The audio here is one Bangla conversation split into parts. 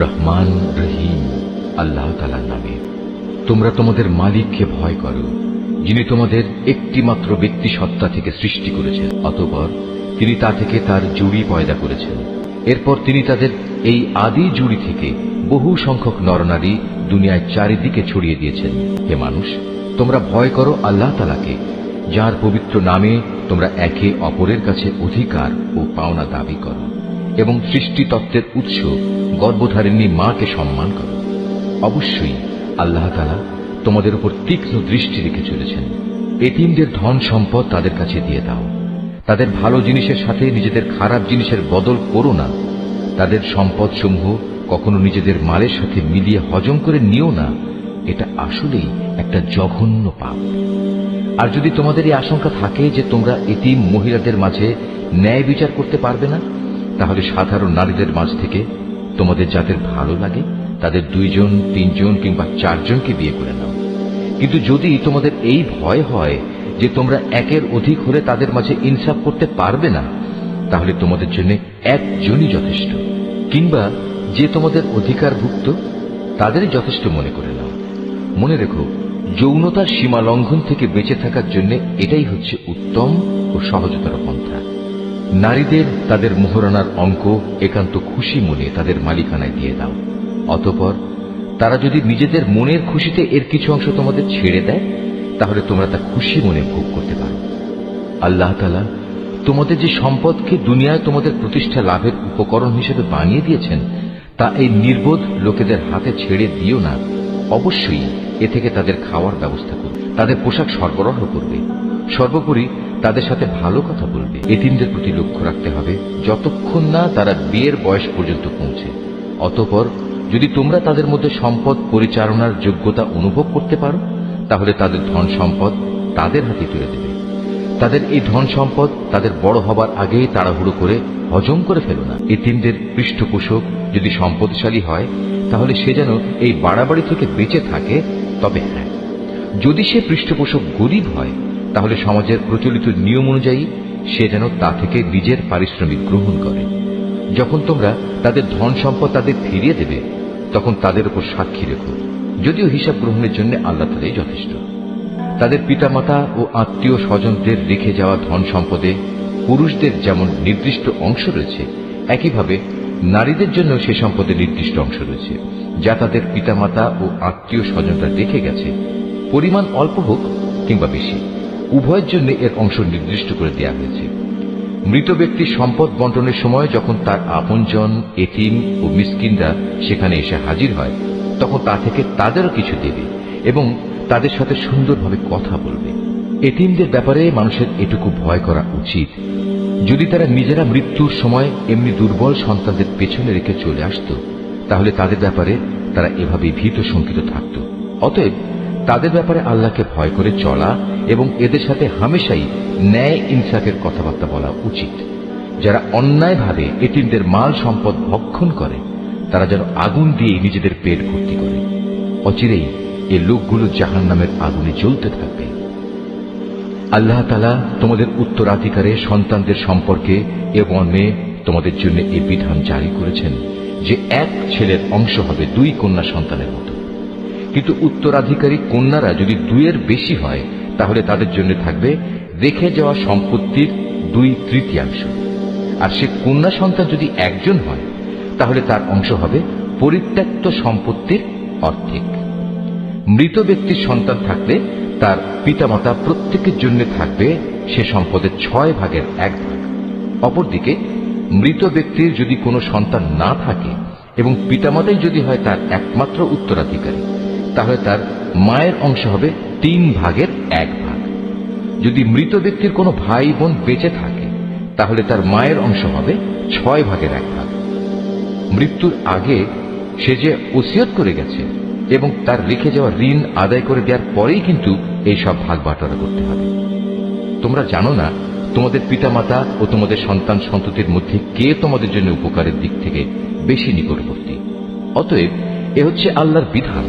রহমান রহিম আল্লাহ তাআলার নামে। তোমরা তোমাদের মালিককে ভয় করো, যিনি তোমাদের একটি মাত্র ব্যক্তি সত্তা থেকে সৃষ্টি করেছেন, অতঃপর তিনি তা থেকে তার জুড়ি পয়দা করেছেন। এরপর তিনি তাদের এই আদি জুড়ি থেকে বহু সংখ্যক নরনারী দুনিয়ায় চারিদিকে ছড়িয়ে দিয়েছেন। হে মানুষ, তোমরা ভয় করো আল্লাহ তাআলাকে, যার পবিত্র নামে তোমরা একে অপরের কাছে অধিকার ও পাওনা দাবি করো, এবং সৃষ্টি তত্ত্বের উৎস গর্ভধারিণী মাকে সম্মান করো। অবশ্যই আল্লাহ তাআলা তোমাদের উপর তীক্ষ্ণ দৃষ্টি রেখে চলেছেন। এতিমদের ধন সম্পদ তাদের কাছে দিয়ে দাও। তাদের ভালো জিনিসের সাথে নিজেদের খারাপ জিনিসের বদল করো না। তাদের সম্পদ সমূহ কখনো নিজেদের মালের সাথে মিলিয়ে হজম করে নিও না। এটা আসলেই একটা জঘন্য পাপ। আর যদি তোমাদের এই আশঙ্কা থাকে যে তোমরা এতিম মহিলাদের মাঝে ন্যায় বিচার করতে পারবে না, তাহলে সাধারণ নারীদের মাঝ থেকে তোমাদের যাদের ভালো লাগে তাদের 2 জন 3 জন কিংবা 4 জনকে বিয়ে করে নাও। কিন্তু যদি তোমাদের এই ভয় হয় যে তোমরা একের অধিক হলে তাদের মাঝে ইনসাফ করতে পারবে না, তাহলে তোমাদের জন্য একজনই যথেষ্ট, কিংবা যে তোমাদের অধিকারভুক্ত তাদেরই যথেষ্ট মনে করে নাও। মনে রেখো, যৌনতার সীমা লঙ্ঘন থেকে বেঁচে থাকার জন্য এটাই হচ্ছে উত্তম ও সহজতর পন্থা। নারীদের তাদের মোহরানার অঙ্ক একান্ত খুশি মনে তাদের মালিকানায় দিয়ে দাও। অতঃপর তারা যদি নিজেদের মনের খুশিতে এর কিছু অংশ তোমাদের ছেড়ে দেয়, তাহলে তোমরা তা খুশি মনে ভোগ করতে পারো। আল্লাহ তাআলা তোমাদের যে সম্পদকে দুনিয়ায় তোমাদের প্রতিষ্ঠা লাভের উপকরণ হিসেবে বানিয়ে দিয়েছেন, তা এই নির্বোধ লোকেদের হাতে ছেড়ে দিও না। অবশ্যই এ থেকে তাদের খাওয়ার ব্যবস্থা করবে, তাদের পোশাক সরবরাহ করবে, সর্বোপরি তাদের সাথে ভালো কথা বলবে। এতিমদের প্রতি লক্ষ্য রাখতে হবে যতক্ষণ না তারা বিয়ের বয়স পর্যন্ত পৌঁছে। অতঃপর যদি তোমরা তাদের মধ্যে সম্পদ পরিচালনার যোগ্যতা অনুভব করতে পারো, তাহলে তাদের ধন সম্পদ তাদের হাতে তুলে দেবে। তাদের এই ধন সম্পদ তাদের বড় হবার আগেই তাড়াহুড়ো করে হজম করে ফেলো না। এতিমদের পৃষ্ঠপোষক যদি সম্পদশালী হয়, তাহলে সে যেন এই বাড়াবাড়ি থেকে বেঁচে থাকে। তবে হ্যাঁ, যদি সে পৃষ্ঠপোষক গরিব হয়, তাহলে সমাজের প্রচলিত নিয়ম অনুযায়ী সে যেন তা থেকে নিজের পারিশ্রমিক গ্রহণ করে। যখন তোমরা তাদের ধন সম্পদ তাদের ফিরিয়ে দেবে, তখন তাদের উপর সাক্ষী রেখো, যদিও হিসাব গ্রহণের জন্য আল্লাহ তাআলাই যথেষ্ট। তাদের পিতামাতা ও আত্মীয় স্বজনদের রেখে যাওয়া ধন সম্পদে পুরুষদের যেমন নির্দিষ্ট অংশ রয়েছে, একইভাবে নারীদের জন্য সে সম্পদে নির্দিষ্ট অংশ রয়েছে, যা তাদের পিতামাতা ও আত্মীয় স্বজনরা রেখে গেছে। পরিমাণ অল্প হোক কিংবা বেশি, উভয়ের জন্য এর অংশ নির্দিষ্ট করে দেওয়া হয়েছে। মৃত ব্যক্তির সম্পদ বন্টনের সময় যখন তার আপনজন, এতিম ও মিসকিনরা সেখানে এসে হাজির হয়, তখন তা থেকে তাদেরও কিছু দেবে এবং তাদের সাথে সুন্দরভাবে কথা বলবে। এতিমদের ব্যাপারে মানুষের এটুকু ভয় করা উচিত, যদি তারা নিজেরা মৃত্যুর সময় এমনি দুর্বল সন্তানদের পেছনে রেখে চলে আসত, তাহলে তাদের ব্যাপারে তারা এভাবে ভীত শঙ্কিত থাকত। অতএব তাদের ব্যাপারে আল্লাহকে ভয় করে চলা এবং এদের সাথে হামেশাই ন্যায় ইনসাফের কথাবার্তা বলা উচিত। যারা অন্যায়ভাবে এতিমদের মাল সম্পদ ভক্ষণ করে, তারা যেন আগুন দিয়ে নিজেদের পেট ভর্তি করে। অচিরেই এ লোকগুলো জাহান্নামের আগুনে জ্বলতে থাকবে। আল্লাহ তাআলা তোমাদের উত্তরাধিকারে সন্তানদের সম্পর্কে এ মর্মে তোমাদের জন্য এই বিধান জারি করেছেন যে এক ছেলের অংশ হবে 2 কন্যা সন্তানের মতো। কিন্তু উত্তরাধিকারী কন্যারা যদি 2-এর বেশি হয়, তাহলে তাদের জন্য থাকবে রেখে যাওয়া সম্পত্তির 2/3, আর সে কন্যা সন্তান যদি 1 জন হয়, তাহলে তার অংশ হবে পরিত্যক্ত সম্পত্তির অর্ধেক। মৃত ব্যক্তির সন্তান থাকলে তার পিতামাতা প্রত্যেকের জন্য থাকবে সে সম্পদের 6/1 ভাগ। অপরদিকে মৃত ব্যক্তির যদি কোনো সন্তান না থাকে এবং পিতামাতাই যদি হয় তার একমাত্র উত্তরাধিকারী, তাহলে তার মায়ের অংশ হবে 3/1 ভাগ। যদি মৃত ব্যক্তির কোনো ভাই বোন বেঁচে থাকে, তাহলে তার মায়ের অংশ হবে 6/1 ভাগ। মৃত্যুর আগে সে যে ওসিয়ত করে গেছে এবং তার রেখে যাওয়া ঋণ আদায় করে দেওয়ার পরেই কিন্তু এই সব ভাগ বাটোয়ারা করতে হবে। তোমরা জানো না তোমাদের পিতামাতা ও তোমাদের সন্তান সন্ততির মধ্যে কে তোমাদের জন্য উপকারের দিক থেকে বেশি নিকটবর্তী। অতএব এ হচ্ছে আল্লাহর বিধান।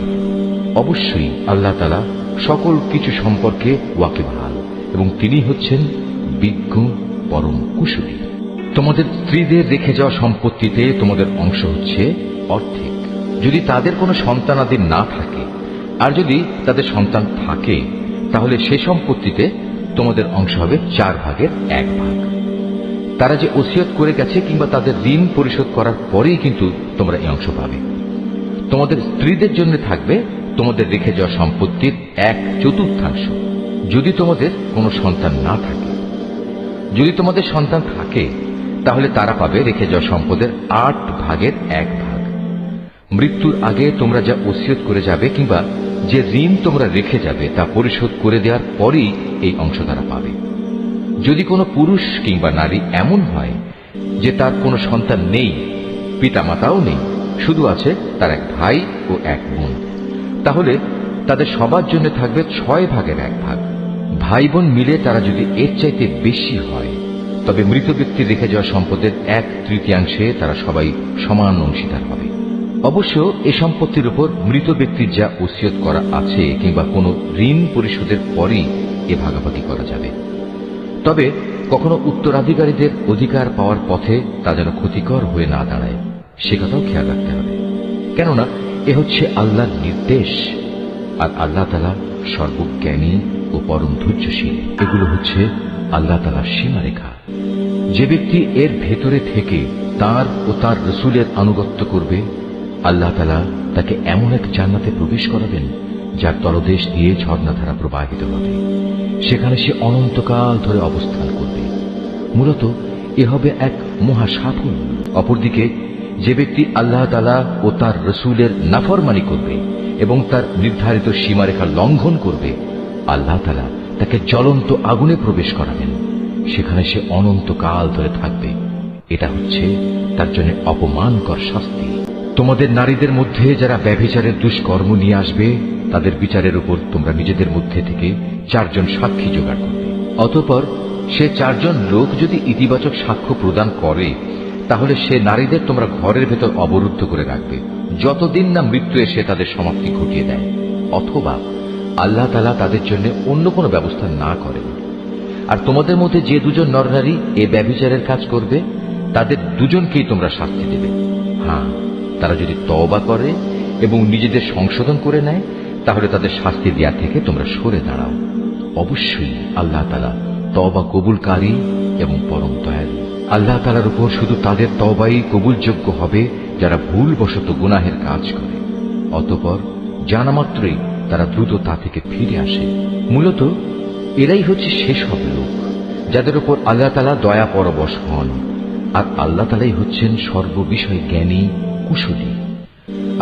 অবশ্যই আল্লাহ তাআলা সকল কিছু সম্পর্কে ওয়াকিবহাল এবং তিনি হচ্ছেন বিজ্ঞ পরম কুশলী। তোমাদের স্ত্রীদের রেখে যাওয়া সম্পত্তিতে তোমাদের অংশ হচ্ছে অর্ধেক। যদি তাদের কোনো সন্তানাদি না থাকে, আর যদি তাদের সন্তান থাকে, তাহলে সে সম্পত্তিতে তোমাদের অংশ হবে 4 ভাগের 1 ভাগ। তারা যে ওসিয়ত করে গেছে কিংবা তাদের ঋণ পরিশোধ করার পরেই কিন্তু তোমরা এই অংশ পাবে। তোমাদের স্ত্রীদের জন্য থাকবে তোমাদের রেখে যাওয়া সম্পত্তির 1/4। যদি তোমাদের কোনো সন্তান না থাকে। যদি তোমাদের সন্তান থাকে, তাহলে তারা পাবে রেখে যাওয়া সম্পদের 8 ভাগের 1 ভাগ। মৃত্যুর আগে তোমরা যা ওসিয়ত করে যাবে কিংবা যে ঋণ তোমরা রেখে যাবে তা পরিশোধ করে দেওয়ার পরই এই অংশ তারা পাবে। যদি কোনো পুরুষ কিংবা নারী এমন হয় যে তার কোনো সন্তান নেই, পিতামাতাও নেই, শুধু আছে তার 1 ভাই ও 1 বোন, তাহলে তাদের সবার জন্য থাকবে 6 ভাগের 1 ভাগ। ভাই বোন মিলে তারা যদি এর চাইতে বেশি হয়, তবে মৃত ব্যক্তির রেখে যাওয়া সম্পদের 1/3 তারা সবাই সমান অংশীদার হবে। অবশ্য এ সম্পত্তির উপর মৃত ব্যক্তির যা ওসিয়ত করা আছে কিংবা কোনো ঋণ পরিশোধের পরই এ ভাগাভাগি করা যাবে। তবে কখনো উত্তরাধিকারীদের অধিকার পাওয়ার পথে তা যেন ক্ষতিকর হয়ে না দাঁড়ায়, সে কথাও খেয়াল রাখতে হবে। কেননা এ হচ্ছে আল্লাহর নির্দেশ, আর আল্লাহ তাআলা সর্বজ্ঞানী ও পরম ধৈর্যশীল। এগুলো হচ্ছে আল্লাহ তাআলার সীমারেখা। যে ব্যক্তি এর ভেতরে থেকে তার ও তার রাসূলের আনুগত্য করবে, আল্লাহ তাআলা তাকে এমন এক জান্নাতে প্রবেশ করাবেন যার তলদেশ দিয়ে ঝর্ণাধারা প্রবাহিত হবে। সেখানে সে অনন্তকাল ধরে অবস্থান করবে। মূলত এ হবে এক মহা সাফল্য। অপরদিকে যে ব্যক্তি আল্লাহ তাআলা ও তার রাসূলের নাফরমানি করবে এবং তার নির্ধারিত সীমারেখা লঙ্ঘন করবে, আল্লাহ তাআলা তাকে জ্বলন্ত আগুনে প্রবেশ করাবেন। সেখানে সে অনন্তকাল ধরে থাকবে। এটা হচ্ছে তার জন্য অপমানকর শাস্তি। তোমাদের নারীদের মধ্যে যারা ব্যভিচারের দুষ্কর্ম নিয়ে আসবে, তাদের বিচারের উপর তোমরা নিজেদের মধ্যে থেকে 4 জন সাক্ষী জোগাড় করবে। অতঃপর সে 4 জন লোক যদি ইতিবাচক সাক্ষ্য প্রদান করে, তাহলে সে নারীদের তোমরা ঘরের ভেতর অবরুদ্ধ করে রাখবে, যতদিন না মৃত্যু এসে তাদের সমাপ্তি ঘটিয়ে দেয়, অথবা আল্লাহ তাআলা তাদের জন্য অন্য কোনো ব্যবস্থা না করেন। আর তোমাদের মধ্যে যে 2 জন নরনারী এ ব্যভিচারের কাজ করবে, তাদের 2 জনকেই তোমরা শাস্তি দেবে। হ্যাঁ, তারা যদি তওবা করে এবং নিজেদের সংশোধন করে নেয়, তাহলে তাদের শাস্তি দেয়া থেকে তোমরা সরে দাঁড়াও। অবশ্যই আল্লাহ তাআলা তওবা কবুলকারী এবং পরম দয়ালু। আল্লাহ তাআলার উপর শুধু তাদের তওবাই কবুলযোগ্য হবে যারা ভুলবশত গুনাহের কাজ করে, অতঃপর জানা মাত্রই তারা দ্রুত তা থেকে ফিরে আসে। মূলত এরাই হচ্ছে সেসব লোক যাদের উপর আল্লাহ তাআলা দয়া পরবশ হন, আর আল্লাহ তাআলাই হচ্ছেন সর্ববিষয়ে জ্ঞানী, কুশলী।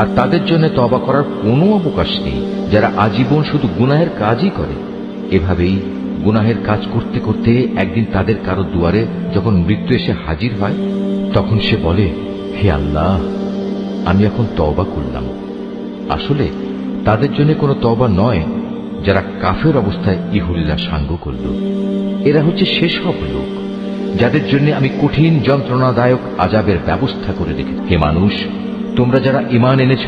আর তাদের জন্য তওবা করার কোনো অবকাশ নেই যারা আজীবন শুধু গুনাহের কাজই করে। এভাবেই গুনাহের কাজ করতে করতে একদিন তাদের কারো দুয়ারে যখন মৃত্যু এসে হাজির হয়, তখন সে বলে, হে আল্লাহ, আমি এখন তওবা করলাম। আসলে তাদের জন্য কোনো তওবা নয় যারা কাফের অবস্থায় ইহুল্লা সাঙ্গ করল। এরা হচ্ছে সেসব লোক যাদের জন্য আমি কঠিন যন্ত্রণাদায়ক আযাবের ব্যবস্থা করে রেখেছি। হে মানুষ, তোমরা যারা ঈমান এনেছ,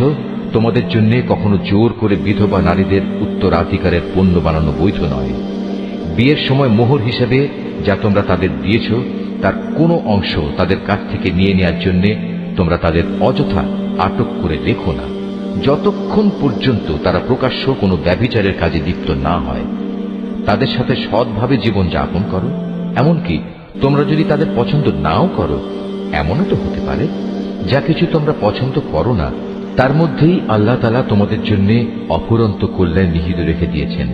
তোমাদের জন্য কখনো জোর করে বিধবা নারীদের উত্তরাধিকারের পণ্য বানানো বৈধ নয়। বিয়ের সময় মোহর হিসেবে যা তোমরা তাদের দিয়েছ, তার কোনো অংশ তাদের কাছ থেকে নিয়ে নেওয়ার জন্য তোমরা তাদের অযথা আটক করে রেখো না, যতক্ষণ পর্যন্ত তারা প্রকাশ্য কোনো ব্যভিচারের কাজে লিপ্ত না হয়। তাদের সাথে সৎভাবে জীবন যাপন করো। এমনকি তোমরা যদি তাদের পছন্দ নাও করো, এমনও তো হতে পারে যা কিছু তোমরা পছন্দ করো না, তার মধ্যেই আল্লাহ তাআলা তোমাদের জন্য অফুরন্ত কল্যাণ নিহিত রেখে দিয়েছেন।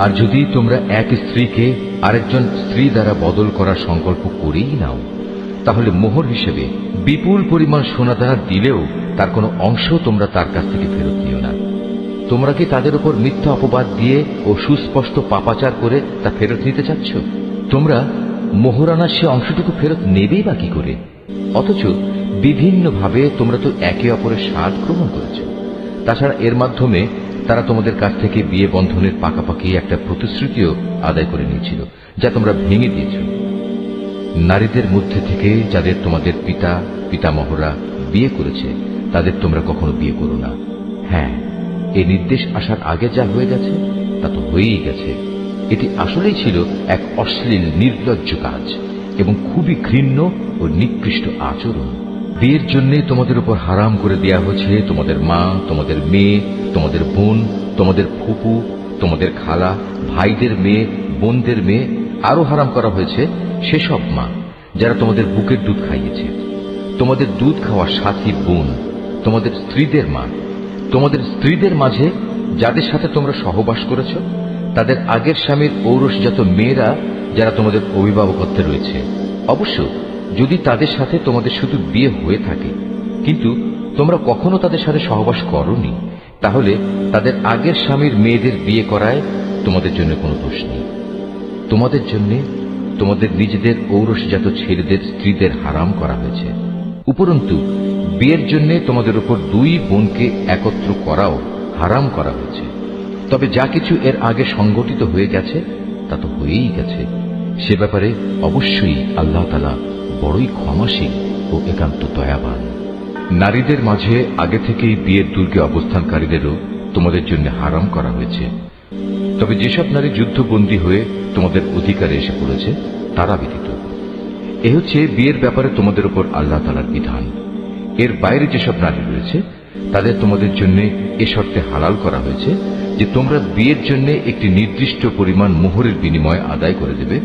আর যদি তোমরা এক স্ত্রীকে আরেকজন স্ত্রী দ্বারা বদল করার সংকল্প করেই নাও, তাহলে মোহর হিসেবে বিপুল পরিমাণ সোনাদানা দিলেও তার কোনো অংশ তোমরা তার কাছ থেকে ফেরত নিও না। তোমরা কি তাদের উপর মিথ্যা অপবাদ দিয়ে ও সুস্পষ্ট পাপাচার করে তা ফেরত নিতে চাচ্ছ? তোমরা মোহরানার সে অংশটুকু ফেরত নেবেই বা কি করে? অথচ বিভিন্নভাবে তোমরা তো একে অপরের স্বাদ গ্রহণ করেছ। তাছাড়া এর মাধ্যমে তারা তোমাদের কাছ থেকে বিয়ে বন্ধনের পাকাপাকি একটা প্রতিশ্রুতিও আদায় করে নিয়েছিল, যা তোমরা ভেঙে দিয়েছ। নারীদের মধ্যে থেকে যাদের তোমাদের পিতামহরা বিয়ে করেছে, তাদের তোমরা কখনো বিয়ে করো না। হ্যাঁ, এই নির্দেশ আসার আগে যা হয়ে গেছে তা তো হয়েই গেছে। এটি আসলেই ছিল এক অশ্লীল নির্লজ্জ কাজ এবং খুবই ঘৃণ্য ও নিকৃষ্ট আচরণ। বিয়ের জন্য তোমাদের উপর হারাম করে দেয়া হয়েছে তোমাদের মা, তোমাদের মেয়ে, তোমাদের বোন, তোমাদের ফুপু, তোমাদের খালা, ভাইদের মেয়ে, বোনদের মেয়ে। আরো হারাম করা হয়েছে সেসব মা যারা তোমাদের বুকের দুধ খাইয়েছে, তোমাদের দুধ খাওয়ার সাথী বোন, তোমাদের স্ত্রীদের মা, তোমাদের স্ত্রীদের মাঝে যাদের সাথে তোমরা সহবাস করেছ, তাদের আগের স্বামীর ঔরসজাত মেয়েরা যারা তোমাদের অভিভাবকত্বে রয়েছে। অবশ্য যদি তাদের সাথে তোমাদের শুধু বিয়ে হয়ে থাকে কিন্তু তোমরা কখনো তাদের সাথে সহবাস করোনি, তাহলে তাদের আগের স্বামীর মেয়েদের বিয়ে করায় তোমাদের জন্য কোনো দোষ নেই। তোমাদের জন্য তোমাদের নিজেদের ঔরসজাত ছেলেদের স্ত্রীদের হারাম করা হয়েছে। উপরন্তু বিয়ের জন্য তোমাদের উপর দুই বোনকে একত্র করাও হারাম করা হয়েছে। তবে যা কিছু এর আগে সংগঠিত হয়ে গেছে তা তো হয়েই গেছে। সে ব্যাপারে অবশ্যই আল্লাহ তাআলা বড়ই ক্ষমাশীল ও একান্ত দয়াবান। নারীদের মাঝে আগে থেকেই বিয়ের দুর্গে অবস্থানকারীদেরও তোমাদের জন্য হারাম করা হয়েছে। তবে যেসব নারী যুদ্ধবন্দী হয়ে তোমাদের অধিকারে এসে পড়েছে তারা ব্যতীত। এ হচ্ছে বিয়ের ব্যাপারে তোমাদের উপর আল্লাহ তাআলার বিধান। এর বাইরে যেসব নারী রয়েছে তাদের তোমাদের জন্য এ শর্তে হালাল করা হয়েছে যে তোমরা বিয়ের জন্য একটি নির্দিষ্ট পরিমাণ মোহরের বিনিময় আদায় করে দেবে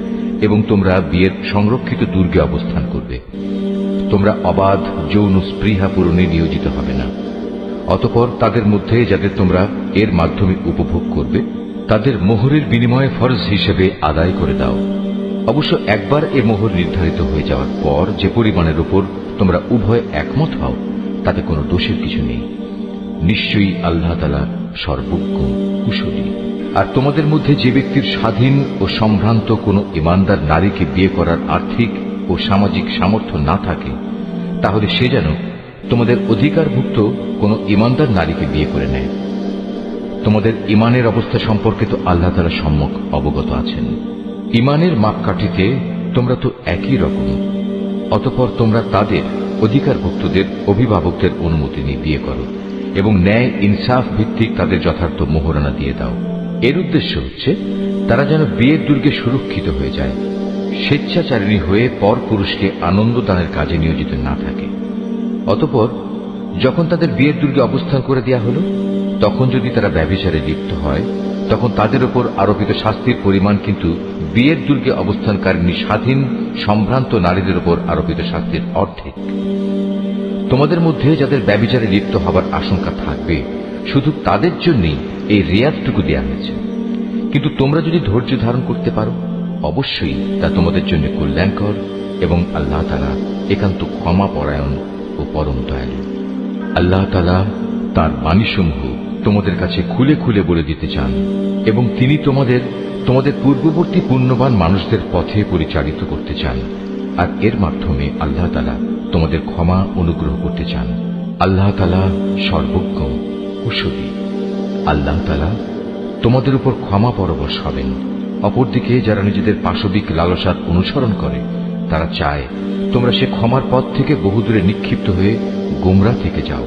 এবং তোমরা বিয়ের সংরক্ষিত দুর্গে অবস্থান করবে। তোমরা অবাধ যৌন স্পৃহা পূরণে নিয়োজিত হবে না। অতঃপর তাদের মধ্যে যাদের তোমরা এর মাধ্যমে উপভোগ করবে তাদের মোহরের বিনিময়ে ফরজ হিসেবে আদায় করে দাও। অবশ্য একবার এ মোহর নির্ধারিত হয়ে যাওয়ার পর যে পরিমাণের উপর তোমরা উভয় একমত হও তাতে কোনো দোষের কিছু নেই। নিশ্চয়ই আল্লাহ তাআলা সর্বজ্ঞ কুশলী। আর তোমাদের মধ্যে যে ব্যক্তির স্বাধীন ও সম্ভ্রান্ত কোনো ঈমানদার নারীকে বিয়ে করার আর্থিক ও সামাজিক সামর্থ্য না থাকে তাহলে সে যেন তোমাদের অধিকারভুক্ত কোনো ঈমানদার নারীকে বিয়ে করে নেয়। তোমাদের ঈমানের অবস্থা সম্পর্কে তো আল্লাহ তাআলা সম্যক অবগত আছেন। ঈমানের মাপকাঠিতে তোমরা তো একই রকম। অতঃপর তোমরা তাদের অধিকারভুক্তদের অভিভাবকদের অনুমতি নিয়ে বিয়ে করো এবং ন্যায় ইনসাফ ভিত্তিক তাদের যথার্থ মোহরানা দিয়ে দাও। এর উদ্দেশ্য হচ্ছে তারা যেন বিয়ের দুর্গে সুরক্ষিত হয়ে যায়, স্বেচ্ছাচারিণী হয়ে পর পুরুষকে আনন্দ দানের কাজে নিয়োজিত না থাকে। অতঃপর যখন তাদের বিয়ের দুর্গে অবস্থান করে দেয়া হলো তখন যদি তারা ব্যভিচারে লিপ্ত হয় তখন তাদের উপর আরোপিত শাস্তির পরিমাণ কিন্তু বিয়ের দুর্গে অবস্থানকারিণী স্বাধীন সম্ভ্রান্ত নারীদের উপর আরোপিত শাস্তির অর্ধেক। তোমাদের মধ্যে যাদের ব্যভিচারে লিপ্ত হবার আশঙ্কা থাকবে শুধু তাদের জন্যই এই রেয়াতটুকু দেয়া হয়েছে। কিন্তু তোমরা যদি ধৈর্য ধারণ করতে পারো অবশ্যই তা তোমাদের জন্য কল্যাণকর এবং আল্লাহ তাআলা একান্ত ক্ষমাপরায়ণ ও পরম দয়ালু। আল্লাহ তাআলা তাঁর বাণীসমূহ তোমাদের কাছে খুলে খুলে বলে দিতে চান এবং তিনি তোমাদের পূর্ববর্তী পুণ্যবান মানুষদের পথে পরিচালিত করতে চান। আর এর মাধ্যমে আল্লাহ তাআলা তোমাদের ক্ষমা অনুগ্রহ করতে চান। আল্লাহ তাআলা সর্বজ্ঞ কুশলী। আল্লাহ তাআলা তোমাদের উপর ক্ষমা পরবশ হবেন। অপরদিকে যারা নিজেদের পাশবিক লালসার অনুসরণ করে তারা চায় তোমরা সে ক্ষমার পথ থেকে বহুদূরে নিক্ষিপ্ত হয়ে গোমরা থেকে যাও।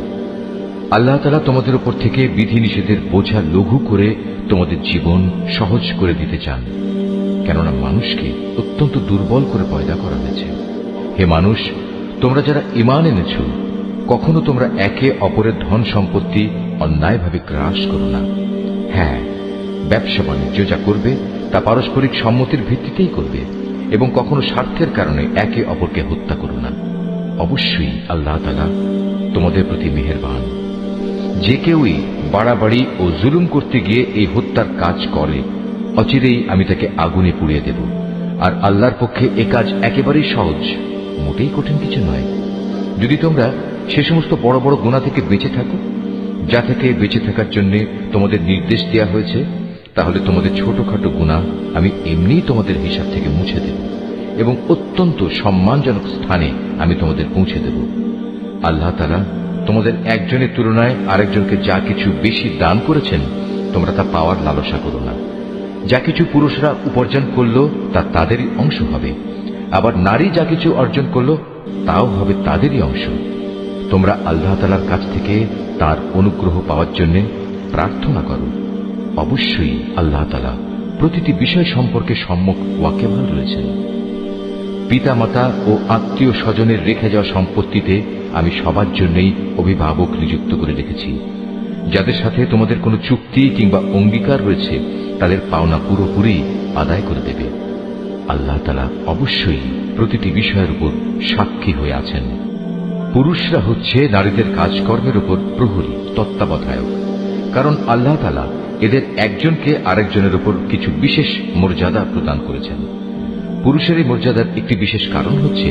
আল্লাহ তাআলা তোমাদের উপর থেকে বিধিনিষেধের বোঝা লঘু করে তোমাদের জীবন সহজ করে দিতে চান, কেননা মানুষকে অত্যন্ত দুর্বল করে পয়দা করা হয়েছে। হে মানুষ, তোমরা যারা ঈমান এনেছ কখনো তোমরা একে অপরের ধন সম্পত্তি অন্যায়ভাবে গ্রাস করো না। হ্যাঁ, ব্যবসা বাণিজ্য যা করবে তা পারস্পরিক সম্মতির ভিত্তিতেই করবে এবং কখনো স্বার্থের কারণে একে অপরকে হত্যা করো না। অবশ্যই আল্লাহ তাআলা তোমাদের প্রতি মেহেরবান। যে কেউই বাড়াবাড়ি ও জুলুম করতে গিয়ে এই হত্যার কাজ করে অচিরেই আমি তাকে আগুনে পুড়িয়ে দেব। আর আল্লাহর পক্ষে এ কাজ একেবারেই সহজ, মোটেই কঠিন কিছু নয়। যদি তোমরা সে সমস্ত বড় বড় গুনাহ থেকে বেঁচে থাকো যা থেকে বেঁচে থাকার জন্য তোমাদের নির্দেশ দেওয়া হয়েছে, তাহলে তোমাদের ছোটখাটো গুনাহ আমি এমনিই তোমাদের হিসাব থেকে মুছে দেব এবং অত্যন্ত সম্মানজনক স্থানে আমি তোমাদের পৌঁছে দেব। আল্লাহ তাআলা তোমাদের একজনের তুলনায় আরেকজনকে যা কিছু বেশি দান করেছেন তোমরা তা পাওয়ার লালসা করো না। যা কিছু পুরুষরা উপার্জন করল তা তাদেরই অংশ হবে, আবার নারী যা কিছু অর্জন করল তাও হবে তাদেরই অংশ। তোমরা আল্লাহ তাআলার কাছ থেকে তার অনুগ্রহ পাওয়ার জন্য প্রার্থনা করো। অবশ্যই আল্লাহ তাআলা প্রতিটি বিষয় সম্পর্কে সম্যক ওয়াকিবহাল রয়েছেন। পিতা মাতা ও আত্মীয় স্বজনের রেখে যাওয়া সম্পত্তিতে আমি সবার জন্যই অভিভাবক নিযুক্ত করে রেখেছি। যাদের সাথে তোমাদের কোনো চুক্তি কিংবা অঙ্গীকার রয়েছে তাদের পাওনা পুরোপুরি আদায় করে দেবে। আল্লাহ তাআলা অবশ্যই প্রতিটি বিষয়ের উপর সাক্ষী হয়ে আছেন। পুরুষরা হচ্ছে নারীদের কাজকর্মের উপর প্রহরী, তত্ত্বাবধায়ক। কারণ আল্লাহ তাআলা এদের একজনকে আরেকজনের উপর কিছু বিশেষ মর্যাদা প্রদান করেছেন। পুরুষের এই মর্যাদার একটি বিশেষ কারণ হচ্ছে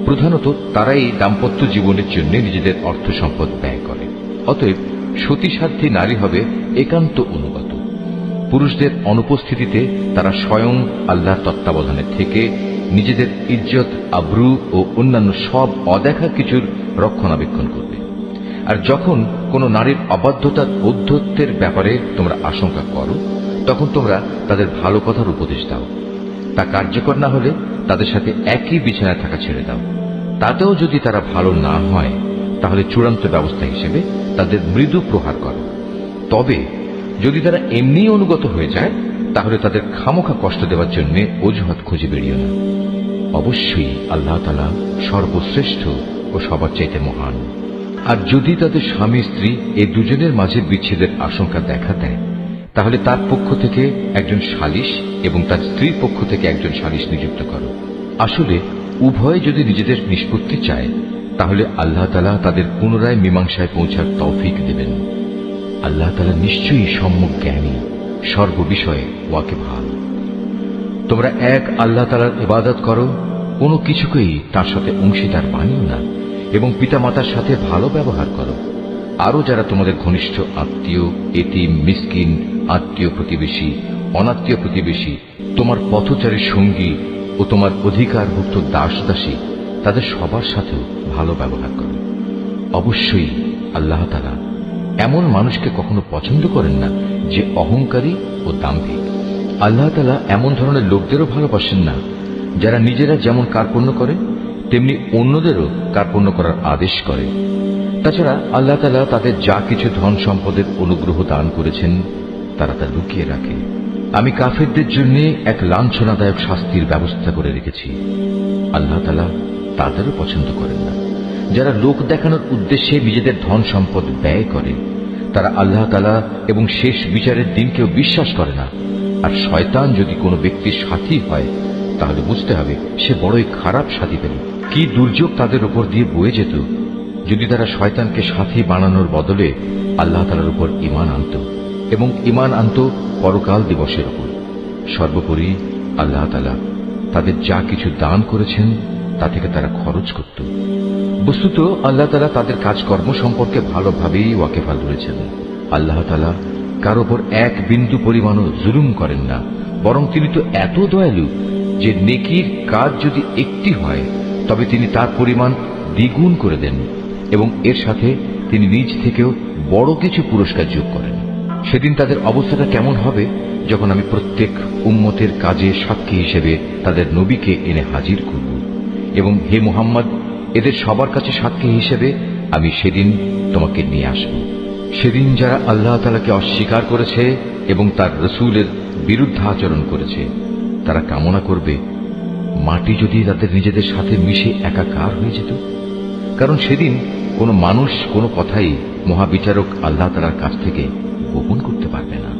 প্রধানত তারাই দাম্পত্য জীবনের জন্য নিজেদের অর্থ সম্পদ ব্যয় করে। অতএব সতীসাধ্যী নারী হবে একান্ত অনুগত। পুরুষদের অনুপস্থিতিতে তারা স্বয়ং আল্লাহর তত্ত্বাবধানে থেকে নিজেদের ইজ্জত, আব্রু ও অন্যান্য সব অদেখা কিছুর রক্ষণাবেক্ষণ করবে। আর যখন কোনো নারীর অবাধ্যতার ঔদ্ধত্যের ব্যাপারে তোমরা আশঙ্কা করো, তখন তোমরা তাদের ভালো কথার উপদেশ দাও। তা কার্যকর না হলে তাদের সাথে একই বিছানায় থাকা ছেড়ে দাও। তাতেও যদি তারা ভালো না হয়, তাহলে চূড়ান্ত ব্যবস্থা হিসেবে তাদের মৃদু প্রহার করো। তবে যদি তারা এমনি অনুগত হয়ে যায়, তাহলে তাদের খামোখা কষ্ট দেওয়ার জন্য অজুহাত খুঁজে বেরিও না। অবশ্যই আল্লাহ তাআলা সর্বশ্রেষ্ঠ ও সবার চাইতে মহান। আর যদি তাদের স্বামী স্ত্রী এই দুজনের মাঝে বিচ্ছেদের আশঙ্কা দেখা দেয়, তাহলে তার পক্ষ থেকে একজন সালিশ এবং তার স্ত্রীর পক্ষ থেকে একজন সালিশ নিযুক্ত করো। আসলে উভয়ে যদি নিজেদের নিষ্পত্তি চায়, তাহলে আল্লাহ তাআলা তাদের পুনরায় মীমাংসায় পৌঁছার তৌফিক দেবেন। আল্লাহ তাআলা নিশ্চয়ই সম্যক জ্ঞানী, সর্ববিষয়ে ওয়াকিবহাল। তোমরা এক আল্লাহ তাআলার ইবাদত করো, কোনো কিছুকেই তার সাথে অংশীদার বানিও না, এবং পিতামাতার সাথে ভালো ব্যবহার করো। আরো যারা তোমাদের ঘনিষ্ঠ আত্মীয়, এতিম, মিসকিন, আত্মীয় প্রতিবেশী, অনাত্মীয় প্রতিবেশী, তোমার পথচারী সঙ্গী ও তোমার অধিকারভুক্ত দাস দাসী, তাদের সবার সাথেও ভালো ব্যবহার করো। অবশ্যই আল্লাহ তাআলা এমন মানুষকে কখনো পছন্দ করেন না যে অহংকারী ও দাম্ভিক। আল্লাহ তাআলা এমন ধরনের লোকদেরও ভালোবাসেন না যারা নিজেরা যেমন কার্পণ্য করে তেমনি অন্যদেরও কার্পণ্য করার আদেশ করে। তাছাড়া আল্লাহ তাআলা তাদের যা কিছু ধন সম্পদের অনুগ্রহ দান করেছেন তারা তা লুকিয়ে রাখে। আমি কাফেরদের জন্য এক লাঞ্ছনাদায়ক শাস্তির ব্যবস্থা করে রেখেছি। আল্লাহ তাআলা তাদেরও পছন্দ করেন না যারা লোক দেখানোর উদ্দেশ্যে নিজেদের ধন সম্পদ ব্যয় করে। তারা আল্লাহ তাআলা এবং শেষ বিচারের দিনকেও বিশ্বাস করে না। আর শয়তান যদি কোনো ব্যক্তির সাথী হয়, তাহলে বুঝতে হবে সে বড়ই খারাপ সাথী পেল। কি দুর্যোগ তাদের উপর দিয়ে বয়ে যেত যদি তারা শয়তানকে সাথী বানানোর বদলে আল্লাহ তাআলার উপর ঈমান আনত এবং ঈমান আনত পরকাল দিবসের উপর। সর্বোপরি আল্লাহ তাআলা তাদের যা কিছু দান করেছেন তা থেকে তারা খরচ করত। বস্তুত আল্লাহ তাআলা তাদের কাজকর্ম সম্পর্কে ভালোভাবেই ওয়াকিবহাল রয়েছেন। আল্লাহ তাআলা কার উপর এক বিন্দু পরিমাণও জুলুম করেন না, বরং তিনি তো এত দয়ালু যে নেকির কাজ যদি একটি হয় তবে তিনি তার পরিমাণ দ্বিগুণ করে দেন এবং এর সাথে তিনি নিজ থেকেও বড় কিছু পুরস্কার যোগ করেন। সেদিন তাদের অবস্থাটা কেমন হবে যখন আমি প্রত্যেক উম্মতের কাজে সাক্ষী হিসেবে তাদের নবীকে এনে হাজির করব, এবং হে মুহাম্মদ, এদের সবার কাছে সাক্ষী হিসেবে আমি সেদিন তোমাকে নিয়ে আসব। সেদিন যারা আল্লাহ তাআলাকে অস্বীকার করেছে এবং তার রাসূলের বিরুদ্ধে আচরণ করেছে, তারা কামনা করবে মাটি যদি তাদের নিজেদের সাথে মিশে একাকার হয়ে যেত। কারণ সেদিন কোনো মানুষ কোনো কথাই মহাবিচারক আল্লাহ তাআলার কাছ থেকে গোপন করতে পারবে না।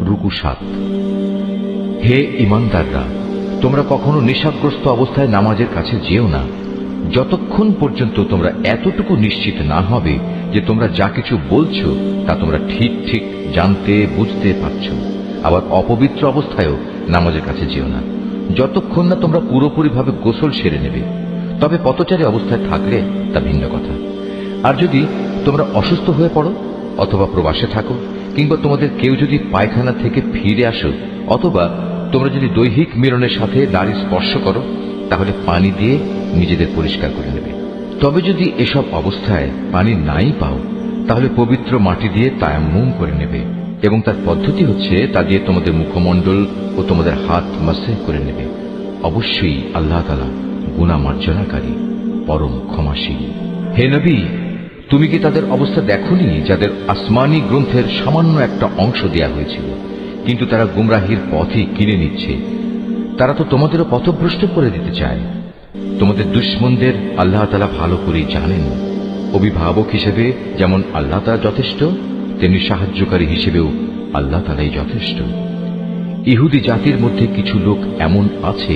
রুকু 7। হে ঈমানদাররা, তোমরা কখনো নেশাগ্রস্ত অবস্থায় নামাজের কাছে যেও না, যতক্ষণ পর্যন্ত তোমরা এতটুকু নিশ্চিত না হবে যে তোমরা যা কিছু বলছো তা তোমরা ঠিক ঠিক জানতে বুঝতে পারছ। আবার অপবিত্র অবস্থায়ও নামাজের কাছে যেও না, যতক্ষণ না তোমরা পুরোপুরিভাবে গোসল সেরে নেবে। তবে পথচারী অবস্থায় থাকলে তা ভিন্ন কথা। আর যদি তোমরা অসুস্থ হয়ে পড়ো অথবা প্রবাসে থাকো, কিংবা তোমাদের কেউ যদি পায়খানা থেকে ফিরে আসো, অথবা তোমরা যদি দৈহিক মিলনের সাথে নারী স্পর্শ করো, তাহলে পানি দিয়ে নিজেদের পরিষ্কার করে নেবে। তবে যদি এসব অবস্থায় পানি নাই পাও, তাহলে পবিত্র মাটি দিয়ে তায়াম্মুম করে নেবে, এবং তার পদ্ধতি হচ্ছে তা দিয়ে তোমাদের মুখমণ্ডল ও তোমাদের হাত মাসহ করে নেবে। অবশ্যই আল্লাহ তাআলা গুনাহ মার্জনাকারী, পরম ক্ষমাশীল। হে নবী, তুমি কি তাদের অবস্থা দেখোনি যাদের আসমানি গ্রন্থের সামান্য একটা অংশ দেয়া হয়েছিল, কিন্তু তারা গুমরাহির পথই কিনে নিচ্ছে। তারা তো তোমাদেরও পথভ্রষ্ট করে দিতে চায়। তোমাদের দুশমনদের আল্লাহ তাআলা ভালো করেই জানেন। অভিভাবক হিসেবে যেমন আল্লাহ তাআলা যথেষ্ট, তেমনি সাহায্যকারী হিসেবেও আল্লাহ তাআলাই যথেষ্ট। ইহুদি জাতির মধ্যে কিছু লোক এমন আছে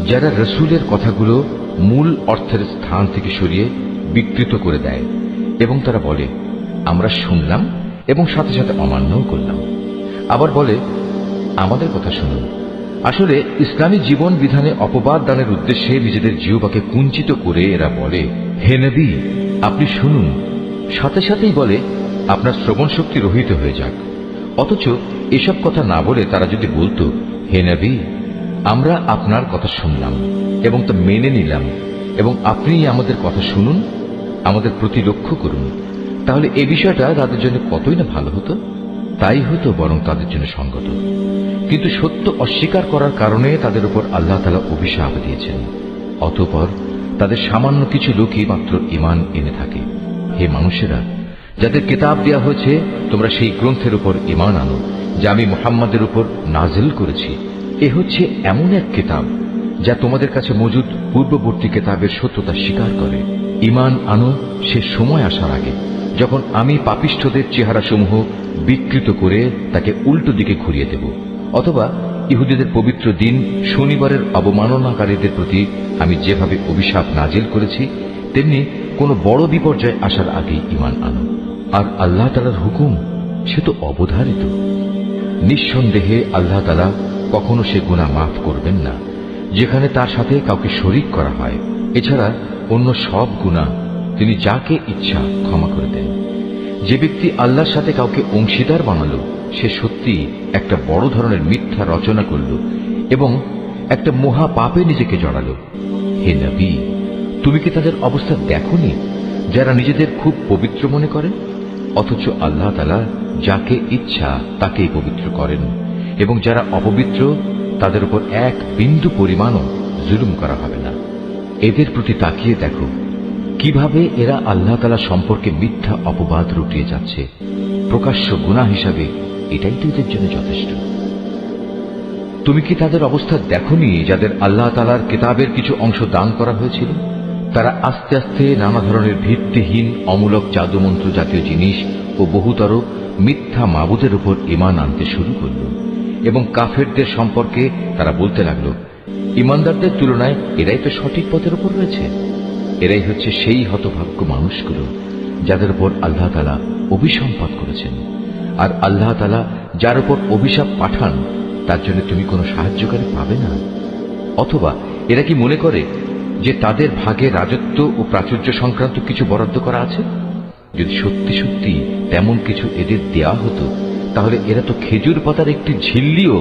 যারা রসুলের কথাগুলো মূল অর্থের স্থান থেকে সরিয়ে বিকৃত করে দেয় এবং তারা বলে, আমরা শুনলাম এবং সাথে সাথে অমান্যও করলাম। আবার বলে, আমাদের কথা শুনুন। আসলে ইসলামী জীবন বিধানে অপবাদ দানের উদ্দেশ্যে নিজেদের জিহ্বাকে কুঞ্চিত করে এরা বলে, হে নবী আপনি শুনুন। সাথে সাথেই বলে, আপনার শ্রবণ শক্তি রহিত হয়ে যাক। অথচ এসব কথা না বলে তারা যদি বলতো, হে নবী আমরা আপনার কথা শুনলাম এবং তা মেনে নিলাম এবং আপনি আমাদের কথা শুনুন, আমাদের প্রতি লক্ষ্য করুন, তাহলে এই বিষয়টা তাদের জন্য কতই না ভালো হতো। তাই হতো বরং তাদের জন্য সঙ্গত। কিন্তু সত্য অস্বীকার করার কারণে তাদের উপর আল্লাহ তাআলা অভিশাপ দিয়েছেন। অতঃপর তাদের সামান্য কিছু লোকই মাত্র ঈমান এনে থাকে। হে মানুষেরা, যাদের কিতাব দেওয়া হয়েছে তোমরা সেই গ্রন্থের উপর ঈমান আনো যা আমি মুহাম্মাদের উপর নাজিল করেছি। এ হচ্ছে এমন এক কিতাব যা তোমাদের কাছে মজুদ পূর্ববর্তী কিতাবের সত্যতা স্বীকার করে। ঈমান আনো সে সময় আসার আগে যখন আমি পাপিষ্ঠদের চেহারাসমূহ বিকৃত করে তাকে উল্টো দিকে ঘুরিয়ে দেব, অথবা ইহুদিদের পবিত্র দিন শনিবারের অবমাননাকারীদের প্রতি আমি যেভাবে অভিশাপ নাজিল করেছি তেমনি কোনো বড় বিপর্যয় আসার আগেই ঈমান আনো। আর আল্লাহ তাআলার হুকুম সে তো অবধারিত। নিঃসন্দেহে আল্লাহ তাআলা কখনো সে গুনাহ মাফ করবেন না যেখানে তার সাথে কাউকে শরীক করা হয়। এছাড়া অন্য সব গুনাহ তিনি যাকে ইচ্ছা ক্ষমা করে দেন। যে ব্যক্তি আল্লাহর সাথে কাউকে অংশীদার বানালো সে সত্যি একটা বড় ধরনের মিথ্যা রচনা করল এবং একটা মহা পাপে নিজেকে জড়ালো। হে নবী তুমি কি তাদের অবস্থা দেখোনি যারা নিজেদের খুব পবিত্র মনে করে, অথচ আল্লাহ তাআলা যাকে ইচ্ছা তাকেই পবিত্র করেন এবং যারা অপবিত্র তাদের উপর এক বিন্দু পরিমাণও জুলুম করা হবে না। এদের প্রতি তাকিয়ে দেখো কিভাবে এরা আল্লাহ তাআলা সম্পর্কে মিথ্যা অপবাদ রটিয়ে যাচ্ছে। প্রকাশ্য গুনাহ হিসাবে এটাই তো এদের জন্য যথেষ্ট। তুমি কি তাদের অবস্থা দেখোনি যাদের আল্লাহ তাআলার কিতাবের কিছু অংশ দান করা হয়েছিল? তারা আস্তে আস্তে নানা ধরনের ভিত্তিহীন অমূলক জাদুমন্ত্র জাতীয় জিনিস ও বহুতর মিথ্যা মাবুদের উপর ঈমান আনতে শুরু করল এবং কাফেরদের সম্পর্কে তারা বলতে লাগলো, ঈমানদারদের তুলনায় এরাই তো সঠিক পথের উপর রয়েছে। এরাই হচ্ছে সেই হতভাগ্য মানুষগুলো যাদের উপর আল্লাহ তাআলা অভিসম্পাত করেছেন। আর আল্লাহ তাআলা যার উপর অভিশাপ পাঠান তার জন্য তুমি কোনো সাহায্যকারী পাবে না। অথবা এরা কি মনে করে যে তাদের ভাগে রাজত্ব ও প্রাচুর্য সংক্রান্ত কিছু বরাদ্দ করা আছে? যদি সত্যি সত্যি তেমন কিছু এদের দেয়া হতো তাহলে এরা তো খেজুর পাতার একটি ঝিল্লিও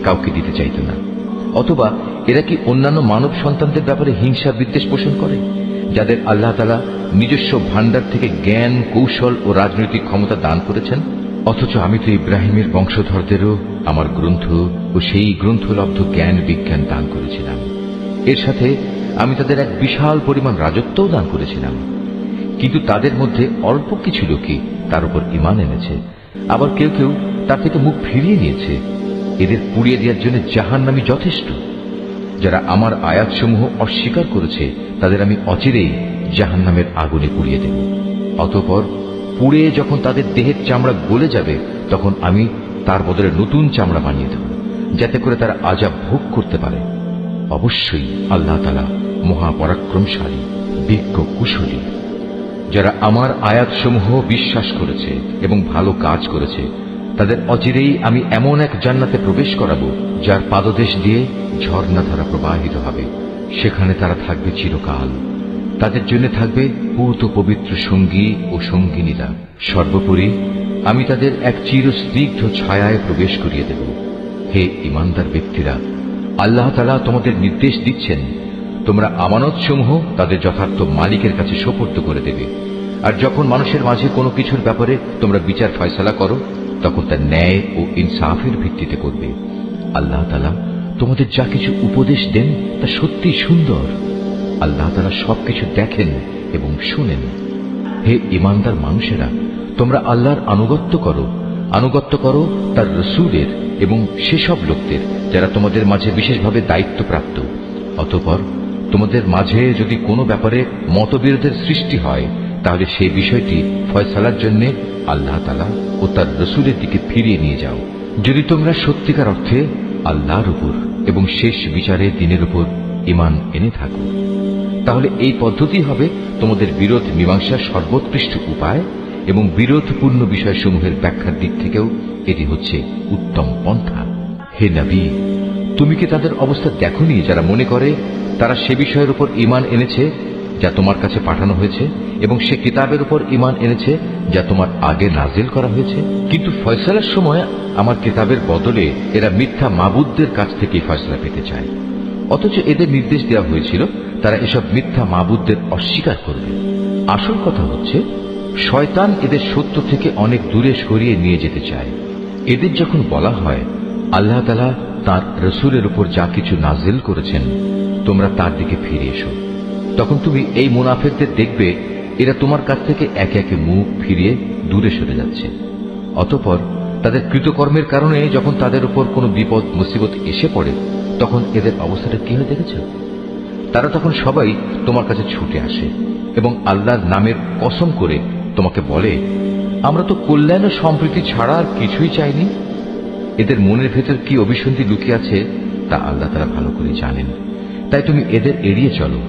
কাউকে দিতে চাইত না। অথবা এরা কি অন্যান্য মানব সন্তানদের ব্যাপারে হিংসা বিদ্বেষ পোষণ করে যাদের আল্লাহ তাআলা নিজস্ব ভান্ডার থেকে জ্ঞান কৌশল ও রাজনৈতিক ক্ষমতা দান করেছেন? অথচ আমি তো ইব্রাহিমের বংশধরদেরও আমার গ্রন্থ ও সেই গ্রন্থলব্ধ জ্ঞান বিজ্ঞান দান করেছিলাম। এর সাথে আমি তাদের এক বিশাল পরিমাণ রাজত্বও দান করেছিলাম। কিন্তু তাদের মধ্যে অল্প কিছু লোকই তার উপর ঈমান এনেছে, আবার কেউ কেউ তার থেকে মুখ ফিরিয়ে নিয়েছে। এদের পুড়িয়ে দেওয়ার জন্য জাহান্নামী যথেষ্ট। যারা আমার আয়াতসমূহ অস্বীকার করেছে তাদের আমি অচিরেই জাহান্নামের আগুনে পুড়িয়ে দেব। অতঃপর পুড়ে যখন তাদের দেহের চামড়া গলে যাবে তখন আমি তার বদলে নতুন চামড়া বানিয়ে দেব যাতে করে তারা আযাব ভোগ করতে পারে। অবশ্যই আল্লাহ তাআলা মহাপরাক্রমশালী বিজ্ঞ কুশলী। যারা আমার আয়াতসমূহ বিশ্বাস করেছে এবং ভালো কাজ করেছে তাদের অচিরেই আমি এমন এক জান্নাতে প্রবেশ করাবো যার পাদদেশ দিয়ে ঝর্ণাধারা প্রবাহিত হবে। সেখানে তারা থাকবে চিরকাল। তাদের জন্য থাকবে পূত পবিত্র সঙ্গী ও সঙ্গিনীরা। সর্বোপরি আমি তাদের এক চিরস্নিগ্ধ ছায়ায় প্রবেশ করিয়ে দেব। হে ঈমানদার ব্যক্তিরা, আল্লাহ তাআলা তোমাদের নির্দেশ দিচ্ছেন তোমরা আমানতসমূহ তাদের যথার্থ মালিকের কাছে সোপর্দ করে দেবে। আর যখন মানুষের মাঝে কোনো কিছুর ব্যাপারে তোমরা বিচার ফয়সালা করো তখন তা ন্যায় ও ইনসাফের ভিত্তিতে করবে। আল্লাহ তাআলা তোমাদের যা কিছু উপদেশ দেন তা সত্যি সুন্দর। আল্লাহ তাআলা সবকিছু দেখেন এবং শুনেন। হে ঈমানদার মানুষেরা, তোমরা আল্লাহর আনুগত্য করো আনুগত্য করো তার রসূলের এবং সেসব লোকদের যারা তোমাদের মাঝে বিশেষভাবে দায়িত্বপ্রাপ্ত। অতঃপর তোমাদের মাঝে যদি কোনো ব্যাপারে মতবিরোধের সৃষ্টি হয়, তাহলে সেই বিষয়টি ফয়সালার জন্য আল্লাহ তাআলা ও তার রসূলের দিকে ফিরিয়ে নিয়ে যাও। যদি তোমরা সত্যিকার অর্থে আল্লাহর উপর এবং শেষ বিচারের দিনের উপর ঈমান এনে থাকো, তাহলে এই পদ্ধতি হবে তোমাদের বিরোধ মীমাংসার সর্বোৎকৃষ্ট উপায়, এবং বিরোধপূর্ণ বিষয়সমূহের ব্যাখ্যার দিক থেকেও এটি হচ্ছে উত্তম পন্থা। হে নবী, তুমি কি তাদের অবস্থা দেখোনি যারা মনে করে তারা সে বিষয়ের উপর ঈমান এনেছে যা তোমার কাছে পাঠানো হয়েছে, এবং সে কিতাবের উপর ঈমান এনেছে যা তোমার আগে নাজিল করা হয়েছে? কিন্তু ফয়সালার সময় আমার কিতাবের বদলে এরা মিথ্যা মাবুদদের কাছ থেকে ফয়সালা পেতে চায়, অথচ এদের নির্দেশ দেওয়া হয়েছিল তারা এসব মিথ্যা মাবুদদের অস্বীকার করবে। আসল কথা হচ্ছে, শয়তান এদের সত্য থেকে অনেক দূরে সরিয়ে নিয়ে যেতে চায়। এদের যখন বলা হয় আল্লাহ তাআলা তাঁর রসূলের উপর যা কিছু নাজিল করেছেন তোমরা তার দিকে ফিরে এসো, তখন তুমি এই মুনাফিকদের দেখবে এরা তোমার কাছ থেকে একে একে মুখ ফিরিয়ে দূরে সরে যাচ্ছে। অতঃপর তাদের কৃতকর্মের কারণে যখন তাদের উপর কোনো বিপদ মুসিবত এসে পড়ে, তখন এদের অবস্থাটা কি হয় দেখেছ? তারা তখন সবাই তোমার কাছে ছুটে আসে এবং আল্লাহর নামের কসম করে তোমাকে বলে, আমরা তো কল্যাণ ও সম্প্রীতি ছাড়া আর কিছুই চাইনি। এদের মনের ভেতর কি অভিসন্ধি লুকিয়ে আছে তা আল্লাহ তাআলা ভালো করে জানেন। তাই তুমি এদের এড়িয়ে চলো।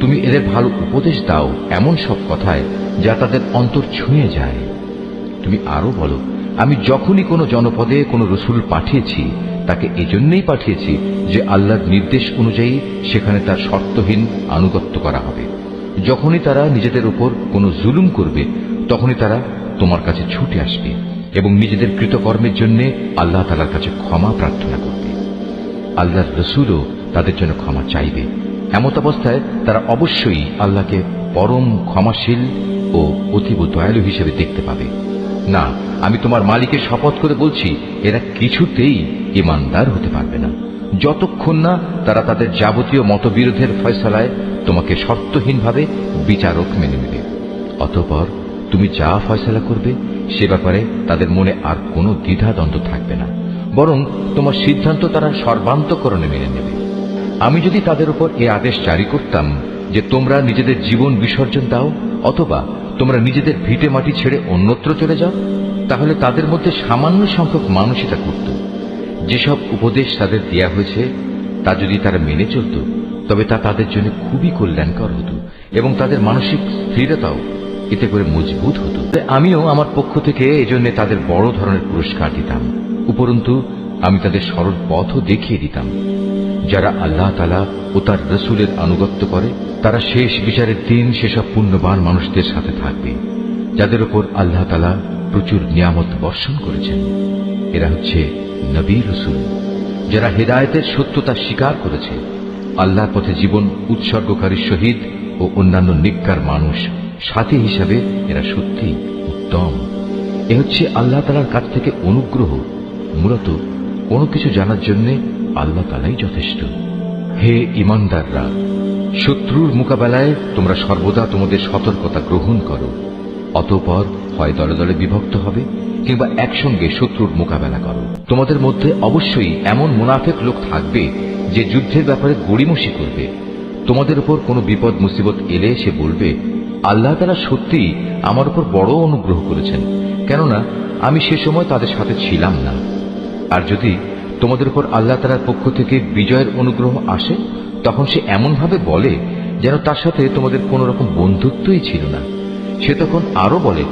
তুমি এদের ভালো উপদেশ দাও এমন সব কথায় যা তাদের অন্তর ছুঁয়ে যায়। তুমি আরো বলো, আমি যখনই কোনো জনপদে কোনো রসূল পাঠিয়েছি তাকে এজন্যই পাঠিয়েছি যে আল্লাহর নির্দেশ অনুযায়ী সেখানে তার শর্তহীন আনুগত্য করা হবে। যখনই তারা নিজেদের উপর কোনো জুলুম করবে তখনই তারা তোমার কাছে ছুটে আসবে এবং নিজেদের কৃতকর্মের জন্য আল্লাহ তাআলার কাছে ক্ষমা প্রার্থনা করবে। আল্লাহর রসূলও তাদের জন্য ক্ষমা চাইবে। এমত অবস্থায় তারা অবশ্যই আল্লাহকে পরম ক্ষমাশীল ও অতীব দয়ালু হিসেবে দেখতে পাবে। না, আমি তোমার মালিকের শপথ করে বলছি, এরা কিছুতেই ঈমানদার হতে পারবে না যতক্ষণ না তারা তাদের যাবতীয় মতবিরোধের ফয়সালায় তোমাকে শর্তহীনভাবে বিচারক মেনে নেবে। অতঃপর তুমি যা ফয়সালা করবে সে ব্যাপারে তাদের মনে আর কোনো দ্বিধাদ্বন্দ্ব থাকবে না, বরং তোমার সিদ্ধান্ত তারা সর্বান্তকরণে মেনে নেবে। আমি যদি তাদের উপর এ আদেশ জারি করতাম যে তোমরা নিজেদের জীবন বিসর্জন দাও অথবা তোমরা নিজেদের ভিটে মাটি ছেড়ে অন্যত্র চলে যাও, তাহলে তাদের মধ্যে সামান্য সংখ্যক মানুষই তা করত। যেসব উপদেশ তাদের দেয়া হয়েছে তা যদি তারা মেনে চলত তবে তা তাদের জন্য খুবই কল্যাণকর হতো এবং তাদের মানসিক স্থিরতাও এতে করে মজবুত হতো। আমিও আমার পক্ষ থেকে এজন্য তাদের বড় ধরনের পুরস্কার দিতাম। উপরন্তু আমি তাদের সরল পথও দেখিয়ে দিতাম। যারা আল্লাহ তাআলা ও তার রসূলের আনুগত্য করে তারা শেষ বিচারের দিন সেসব পুণ্যবান মানুষদের সাথে থাকবে যাদের উপর আল্লাহ তাআলা প্রচুর নিয়ামত বর্ষণ করেছেন। এরা হচ্ছে নবী রসূল যারা হেদায়েতের সত্যতা স্বীকার করেছে, আল্লাহর পথে জীবন উৎসর্গকারী শহীদ ও অন্যান্য নেককার মানুষ সাথী হিসাবে এরা সত্যি উত্তম। এ হচ্ছে আল্লাহ তাআলার কাছ থেকে অনুগ্রহ। মূলত কোনো কিছু জানার জন্য আল্লাহ তাআলাই যথেষ্ট। হে ঈমানদাররা, শত্রুর মোকাবেলায় তোমরা সর্বদা তোমাদের সতর্কতা গ্রহণ করো। অতঃপর হয় দলে দলে বিভক্ত হবে কিংবা একসঙ্গে শত্রুর মোকাবেলা করো। তোমাদের মধ্যে অবশ্যই এমন মুনাফিক লোক থাকবে যে যুদ্ধের ব্যাপারে গড়িমসি করবে। তোমাদের উপর কোনো বিপদ মুসিবত এলে সে বলবে, আল্লাহ তাআলা সত্যিই আমার উপর বড় অনুগ্রহ করেছেন, কেননা আমি সে সময় তাদের সাথে ছিলাম না। আর যদি তোমাদের উপর আল্লাহ তাআলার পক্ষ থেকে বিজয়ের অনুগ্রহ আসে তখন সে এমনভাবে বলে যেন তার সাথে তোমাদের কোন রকম বন্ধুত্বই ছিল না। সে তখন আরো বলে,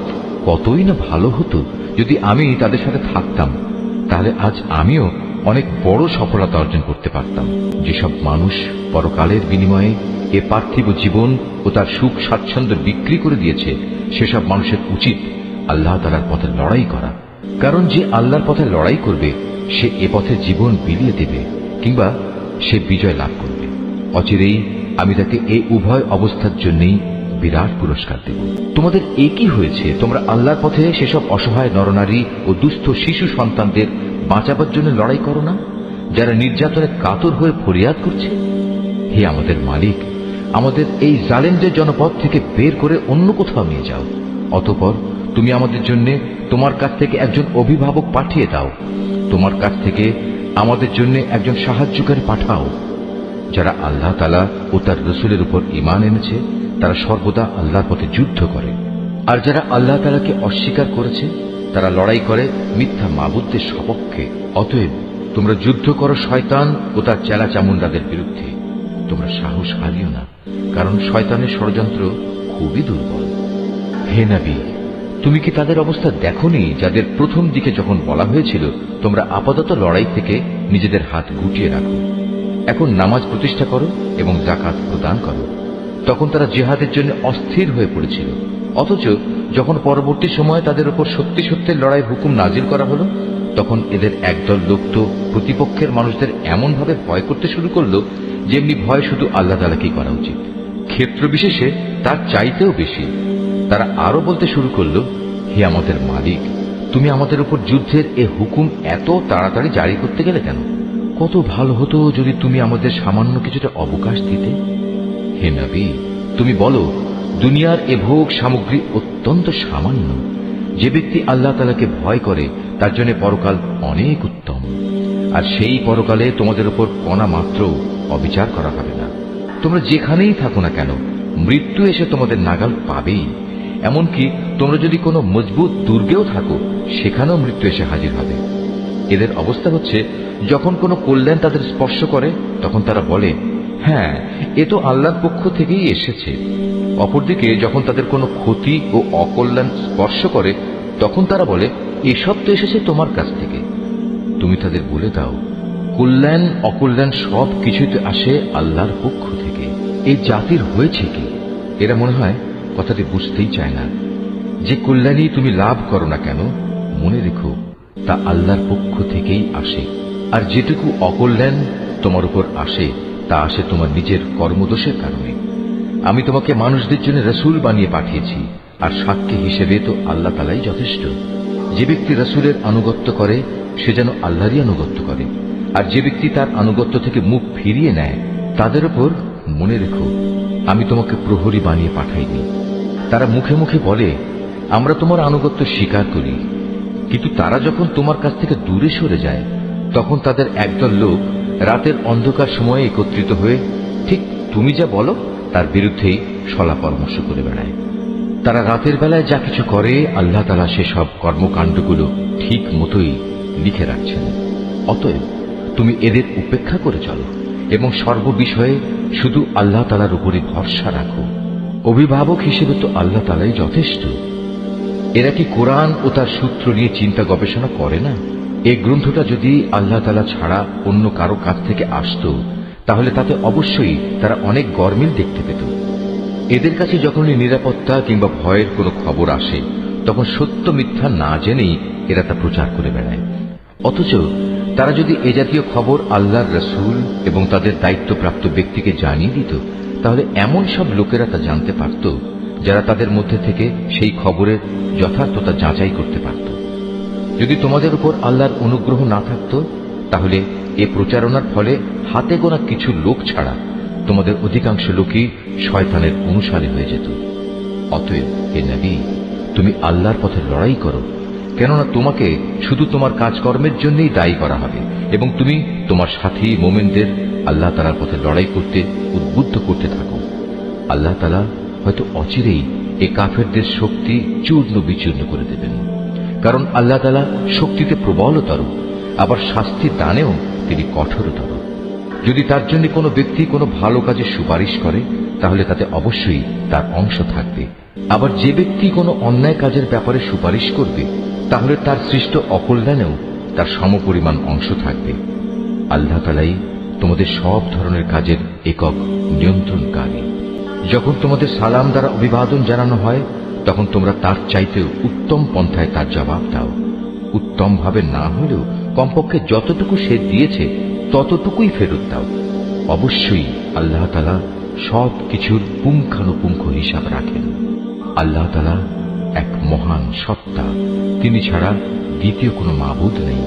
কতই না ভালো হতো যদি আমি তাদের সাথে থাকতাম, তাহলে আজ আমিও অনেক বড় সফলতা অর্জন করতে পারতাম। যেসব মানুষ পরকালের বিনিময়ে এ পার্থিব জীবন ও তার সুখ স্বাচ্ছন্দ্য বিক্রি করে দিয়েছে সেসব মানুষের উচিত আল্লাহ তাআলার পথে লড়াই করা। কারণ যে আল্লাহর পথে লড়াই করবে সে এ পথে জীবন বিলিয়ে দেবে কিংবা সে বিজয় লাভ করবে। অচিরেই আমি তাকে এই উভয় অবস্থার জন্যই বিরাট পুরস্কার দেব। তোমাদের একই হয়েছে, তোমরা আল্লাহর পথে সেসব অসহায় নরনারী ও দুস্থ শিশু সন্তানদের বাঁচাবার জন্য লড়াই করো না যারা নির্যাতনে কাতর হয়ে ফরিয়াদ করছে। হে আমাদের মালিক, আমাদের এই জালেমদের জনপদ থেকে বের করে অন্য কোথাও নিয়ে যাও। অতঃপর তুমি আমাদের জন্য তোমার কাছ থেকে একজন অভিভাবক পাঠিয়ে দাও, তোমার কাছ থেকে আমাদের জন্য একজন সাহায্যকারী পাঠাও। যারা আল্লাহ তাআলা ও তার রাসূলের উপর ঈমান এনেছে তারা সর্বদা আল্লাহর পথে যুদ্ধ করে, আর যারা আল্লাহ তাআলাকে অস্বীকার করেছে তারা লড়াই করে মিথ্যা মাবুদদের সপক্ষে। অতএব তোমরা যুদ্ধ করো শয়তান ও তার চেলা চামুন্ডাদের বিরুদ্ধে। তোমরা সাহস হারিও না, কারণ শয়তানের ষড়যন্ত্র খুবই দুর্বল। হে নবী, তুমি কি তাদের অবস্থা দেখোনি যাদের প্রথম দিকে যখন বলা হয়েছিল তোমরা আপাতত লড়াই থেকে নিজেদের হাত গুটিয়ে রাখো, এখন নামাজ প্রতিষ্ঠা করো এবং যাকাত প্রদান করো। তখন তারা জিহাদের জন্য অস্থির হয়ে পড়েছিল, অথচ যখন পরবর্তী সময়ে তাদের উপর সত্যি সত্যের লড়াইয়ের হুকুম নাজিল করা হলো তখন এদের একদল লোক তো প্রতিপক্ষের মানুষদের এমন ভাবে ভয় করতে শুরু করলো যেমনি ভয় শুধু আল্লাহ তাআলাকেই করা উচিত, ক্ষেত্র বিশেষে তার চাইতেও বেশি। তারা আরো বলতে শুরু করলো, হে আমাদের মালিক, তুমি আমাদের উপর যুদ্ধের এ হুকুম এত তাড়াতাড়ি জারি করতে গেলে কেন? কত ভালো হতো যদি তুমি আমাদের সামান্য কিছুটা অবকাশ দিতে। হে নবী, তুমি বলো, দুনিয়ার এ ভোগ সামগ্রী অত্যন্ত সামান্য। যে ব্যক্তি আল্লাহ তাআলাকে ভয় করে তার জন্য পরকাল অনেক উত্তম, আর সেই পরকালে তোমাদের উপর কণা মাত্র অবিচার করা হবে না। তোমরা যেখানেই থাকো না কেন মৃত্যু এসে তোমাদের নাগাল পাবেই। এমনকি তোমরা যদি কোনো মজবুত দুর্গেও থাকো সেখানেও মৃত্যু এসে হাজির হবে। এদের অবস্থা হচ্ছে, যখন কোনো কল্যাণ তাদের স্পর্শ করে তখন তারা বলে, হ্যাঁ, এ তো আল্লাহর পক্ষ থেকেই এসেছে। অপরদিকে যখন তাদের কোনো ক্ষতি ও অকল্যাণ স্পর্শ করে তখন তারা বলে, এসব তো এসেছে তোমার কাছ থেকে। তুমি তাদের বলে দাও, কল্যাণ অকল্যাণ সব কিছুই তো আসে আল্লাহর পক্ষ থেকে। এই জাতির হয়েছে কি? এরা মনে হয় কথাটি বুঝতেই চায় না। যে কল্যাণই তুমি লাভ করো না কেন মনে রেখো তা আল্লাহর পক্ষ থেকেই আসে, আর যেটুকু অকল্যাণ তোমার উপর আসে তা আসে তোমার নিজের কর্মদোষের কারণে। আমি তোমাকে মানুষদের জন্য রাসূল বানিয়ে পাঠিয়েছি, আর সাক্ষী হিসেবে তো আল্লাহ তাআলাই যথেষ্ট। যে ব্যক্তি রাসূলের আনুগত্য করে সে যেন আল্লাহরই আনুগত্য করে, আর যে ব্যক্তি তার আনুগত্য থেকে মুখ ফিরিয়ে নেয় তাদের উপর মনে রেখো আমি তোমাকে প্রহরী বানিয়ে পাঠাইনি। তারা মুখে মুখে বলে, আমরা তোমার আনুগত্য স্বীকার করি, কিন্তু তারা যখন তোমার কাছ থেকে দূরে সরে যায় তখন তাদের একদল লোক রাতের অন্ধকার সময়ে একত্রিত হয়ে ঠিক তুমি যা বলো তার বিরুদ্ধেই সলা পরামর্শ করে বেড়ায়। তারা রাতের বেলায় যা কিছু করে আল্লাহ তাআলা সেসব কর্মকাণ্ডগুলো ঠিক মতোই লিখে রাখছেন। অতএব তুমি এদের উপেক্ষা করে চলো এবং সর্ববিষয়ে শুধু আল্লাহ তাআলার উপরই ভরসা রাখো। অভিভাবক হিসেবে তো আল্লাহ তাআলাই যথেষ্ট। এরা কি কোরআন ও তার সূত্র নিয়ে চিন্তা গবেষণা করে না? এই গ্রন্থটা যদি আল্লাহ তাআলা ছাড়া অন্য কারো কাছ থেকে আসতো তাহলে তাতে অবশ্যই তারা অনেক গরমিল দেখতে পেত। এদের কাছে যখনই নিরাপত্তা কিংবা ভয়ের কোনো খবর আসে তখন সত্য মিথ্যা না জেনেই এরা তা প্রচার করে বেড়ায়। অথচ তারা যদি এ জাতীয় খবর আল্লাহর রাসূল এবং তাদের দায়িত্বপ্রাপ্ত ব্যক্তিকে জানিয়ে দিত তাহলে এমন সব লোকেরা তা জানতে পারত যারা তাদের মধ্যে থেকে সেই খবরের যথার্থতা যাচাই করতে পারত। যদি তোমাদের উপর আল্লাহর অনুগ্রহ না থাকত তাহলে এ প্রচারণার ফলে হাতে গোনা কিছু লোক ছাড়া তোমাদের অধিকাংশ লোকই শয়তানের অনুসারী হয়ে যেত। অতএব হে নবী, তুমি আল্লাহর পথে লড়াই করো, কেননা তোমাকে শুধু তোমার কাজকর্মের জন্যই দায়ী করা হবে এবং তুমি তোমার সাথী মুমিনদের আল্লাহ তাআলার পথে লড়াই করতে উদ্বুদ্ধ করতে থাকো। আল্লাহ তাআলা হয়তো অচিরেই এ কাফেরদের শক্তি চূর্ণ বিচূর্ণ করে দেবেন, কারণ আল্লাহ তাআলা শক্তিতে প্রবলতর, আবার শাস্তি দানেও তিনি কঠোরতর। যদি তার জন্য কোনো ব্যক্তি কোনো ভালো কাজে সুপারিশ করে তাহলে তাতে অবশ্যই তার অংশ থাকবে, আবার যে ব্যক্তি কোনো অন্যায় কাজের ব্যাপারে সুপারিশ করবে তাহলে তার সৃষ্ট অকল্যাণেও তার সমপরিমাণ অংশ থাকবে। আল্লাহ তাআলাই তোমাদের সব ধরনের কাজের একক নিয়ন্ত্রণকারী। যখন তোমাদের সালাম দ্বারা অভিবাদন জানানো হয় তখন তোমরা তার চাইতেও উত্তম পন্থায় তার জবাব দাও। উত্তম ভাবে না হলেও কমপক্ষে যতটুকু সে দিয়েছে ততটুকুই ফেরত দাও। অবশ্যই আল্লাহ তাআলা সব কিছুর পুঙ্খানুপুঙ্খ হিসাব রাখেন। আল্লাহ তাআলা এক মহান সত্তা, তিনি ছাড়া দ্বিতীয় কোনো মাবুদ নেই।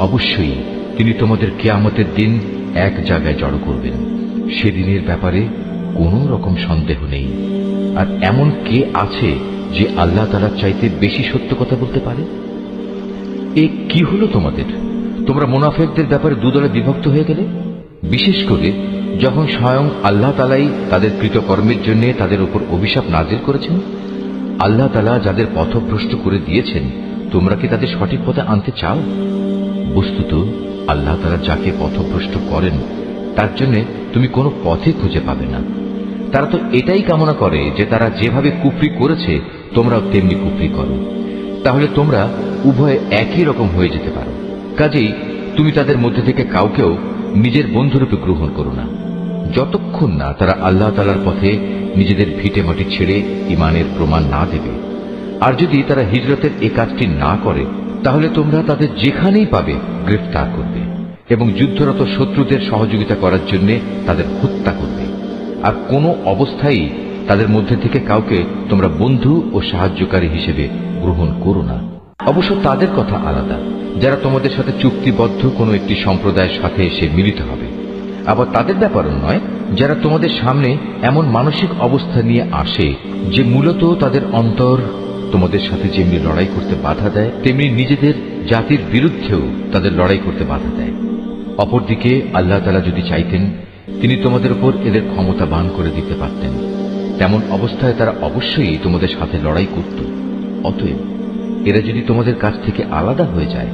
অবশ্যই তিনি তোমাদের কিয়ামতের দিন এক জায়গায় জড়ো করবেন, সেদিনের ব্যাপারে কোনো রকম সন্দেহ নেই। আর এমন কে আছে যে আল্লাহ তাআলার চাইতে বেশি সত্য কথা বলতে পারে? এ কি হলো তোমাদের? তোমরা মুনাফিকদের ব্যাপারে দুদলে বিভক্ত হয়ে গেলে, বিশেষ করে যখন স্বয়ং আল্লাহ তাআলাই তাদের কৃতকর্মের জন্য তাদের উপর অভিশাপ নাজিল করেছেন। আল্লাহ তাআলা যাদের পথভ্রষ্ট করে দিয়েছেন, তোমরা কি তাদের সঠিক পথে আনতে চাও? বস্তুত আল্লাহ তাআলা যাকে পথভ্রষ্ট করেন তার জন্য তুমি কোনো পথে খুঁজে পাবে না। তারা তো এটাই কামনা করে যে তারা যেভাবে কুফরি করেছে তোমরাও তেমনি কুফরি করো, তাহলে তোমরা উভয়ে একই রকম হয়ে যেতে পারো। কাজেই তুমি তাদের মধ্যে থেকে কাউকেও নিজের বন্ধুরূপে গ্রহণ করো না, যতক্ষণ না তারা আল্লাহ তাআলার পথে নিজেদের ভিটে মাটি ছেড়ে ঈমানের প্রমাণ না দেবে। আর যদি তারা হিজরতের এই কাজটি না করে, তাহলে তোমরা তাদের যেখানেই পাবে গ্রেফতার করবে এবং যুদ্ধরত শত্রুদের সহযোগিতা করার জন্য তাদের হত্যা করবে। আর কোনো অবস্থায় তাদের মধ্যে থেকে কাউকে তোমরা বন্ধু ও সাহায্যকারী হিসেবে গ্রহণ করো না। অবশ্য তাদের কথা আলাদা, যারা তোমাদের সাথে চুক্তিবদ্ধ কোনো একটি সম্প্রদায়ের সাথে এসে মিলিত হবে। আবার তাদের ব্যাপারও নয়, যারা তোমাদের সামনে এমন মানসিক অবস্থা নিয়ে আসে যে মূলত তাদের অন্তর তোমাদের সাথে যেমনি লড়াই করতে বাধা দেয়, তেমনি নিজেদের জাতির বিরুদ্ধেও তাদের লড়াই করতে বাধা দেয়। অপরদিকে আল্লাহ তাআলা যদি চাইতেন, তিনি তোমাদের উপর এদের ক্ষমতাবান করে দিতে পারতেন। তেমন অবস্থায় তারা অবশ্যই তোমাদের সাথে লড়াই করত। অতএব এরা যদি তোমাদের কাছ থেকে আলাদা হয়ে যায়,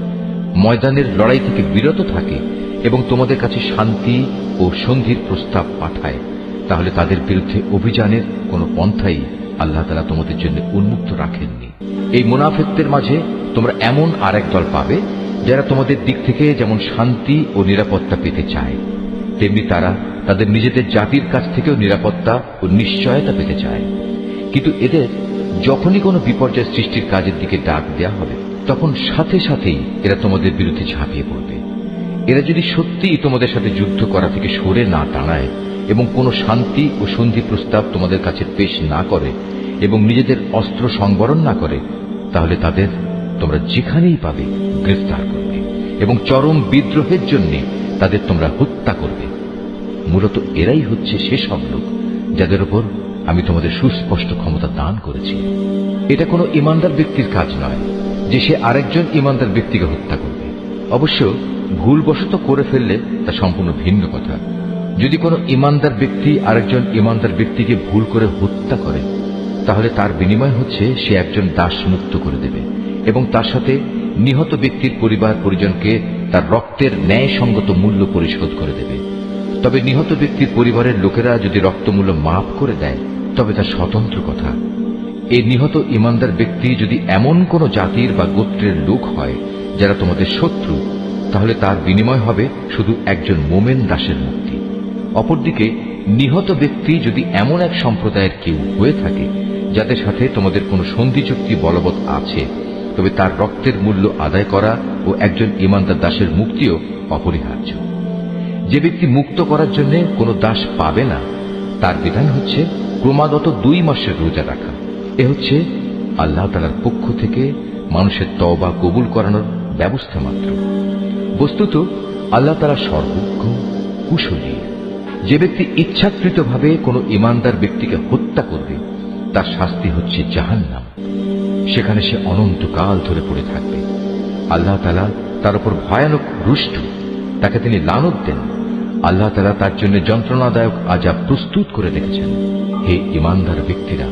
ময়দানের লড়াই থেকে বিরত থাকে এবং তোমাদের কাছে শান্তি ও সন্ধির প্রস্তাব পাঠায়, তাহলে তাদের বিরুদ্ধে অভিযানের কোনো পন্থাই আল্লাহ তাআলা তোমাদের জন্য উন্মুক্ত রাখেননি। এই মুনাফিকদের মাঝে তোমরা এমন আরেক দল পাবে, যারা তোমাদের দিক থেকে যেমন শান্তি ও নিরাপত্তা পেতে চায়, তেমনি তারা তাদের নিজেদের জাতির কাছ থেকেও নিরাপত্তা ও নিশ্চয়তা পেতে চায়। কিন্তু এদের যখনই কোনো বিপর্যয় সৃষ্টির কাজের দিকে ডাক দেয়া হবে, তখন সাথে সাথেই এরা তোমাদের বিরুদ্ধে ঝাঁপিয়ে পড়বে। এরা যদি সত্যিই তোমাদের সাথে যুদ্ধ করা থেকে সরে না দাঁড়ায় এবং কোনো শান্তি ও সন্ধি প্রস্তাব তোমাদের কাছে পেশ না করে এবং নিজেদের অস্ত্র সংবরণ না করে, তাহলে তাদের তোমরা যেখানেই পাবে গ্রেফতার করবে এবং চরম বিদ্রোহের জন্য তাদের তোমরা হত্যা করবে। মূলত এরাই হচ্ছে সেসব লোক যাদের উপর আমি তোমাদের সুস্পষ্ট ক্ষমতা দান করেছি। এটা কোনো ইমানদার ব্যক্তির কাজ নয় যে সে আরেকজন ইমানদার ব্যক্তিকে হত্যা করবে। অবশ্য ভুলবশত করে ফেললে তা সম্পূর্ণ ভিন্ন কথা। যদি কোনো ইমানদার ব্যক্তি আরেকজন ইমানদার ব্যক্তিকে ভুল করে হত্যা করে, তাহলে তার বিনিময় হচ্ছে সে একজন দাস মুক্ত করে দেবে এবং তার সাথে নিহত ব্যক্তির পরিবার পরিজনকে তার রক্তের ন্যায়সঙ্গত মূল্য পরিশোধ করে দেবে। তবে নিহত ব্যক্তির পরিবারের লোকেরা যদি রক্তমূল্য মাফ করে দেয়, তবে তা স্বতন্ত্র কথা। এই নিহত ইমানদার ব্যক্তি যদি এমন কোন জাতির বা গোত্রের লোক হয় যারা তোমাদের শত্রু, তাহলে তার বিনিময় হবে শুধু একজন মোমেন দাসের মুক্তি। অপরদিকে নিহত ব্যক্তি যদি এমন এক সম্প্রদায়ের কেউ হয়ে থাকে যাদের সাথে তোমাদের কোনো সন্ধি চুক্তি বলবৎ আছে, তবে তার রক্তের মূল্য আদায় করা ও একজন ইমানদার দাসের মুক্তিও অপরিহার্য। যে ব্যক্তি মুক্ত করার জন্য কোনো দাস পাবে না, তার বিধান হচ্ছে ক্রমাগত 2 মাসের রোজা রাখা। এ হচ্ছে আল্লাহ তাআলার পক্ষ থেকে মানুষের তওবা কবুল করানোর ব্যবস্থা মাত্র। বস্তুত আল্লাহ তাআলা সর্বজ্ঞ, কুশলী। যে ব্যক্তি ইচ্ছাকৃতভাবে কোনো ইমানদার ব্যক্তিকে হত্যা করবে, তার শাস্তি হচ্ছে জাহান্নাম। সেখানে সে অনন্তকাল ধরে পড়ে থাকবে। আল্লাহ তাআলা তার উপর ভয়ানক রুষ্ট, তাকে তিনি লানত দেন। আল্লাহ তাআলা তার জন্য যন্ত্রণাদায়ক আযাব প্রস্তুত করে রেখেছেন। হে ইমানদার ব্যক্তিরা,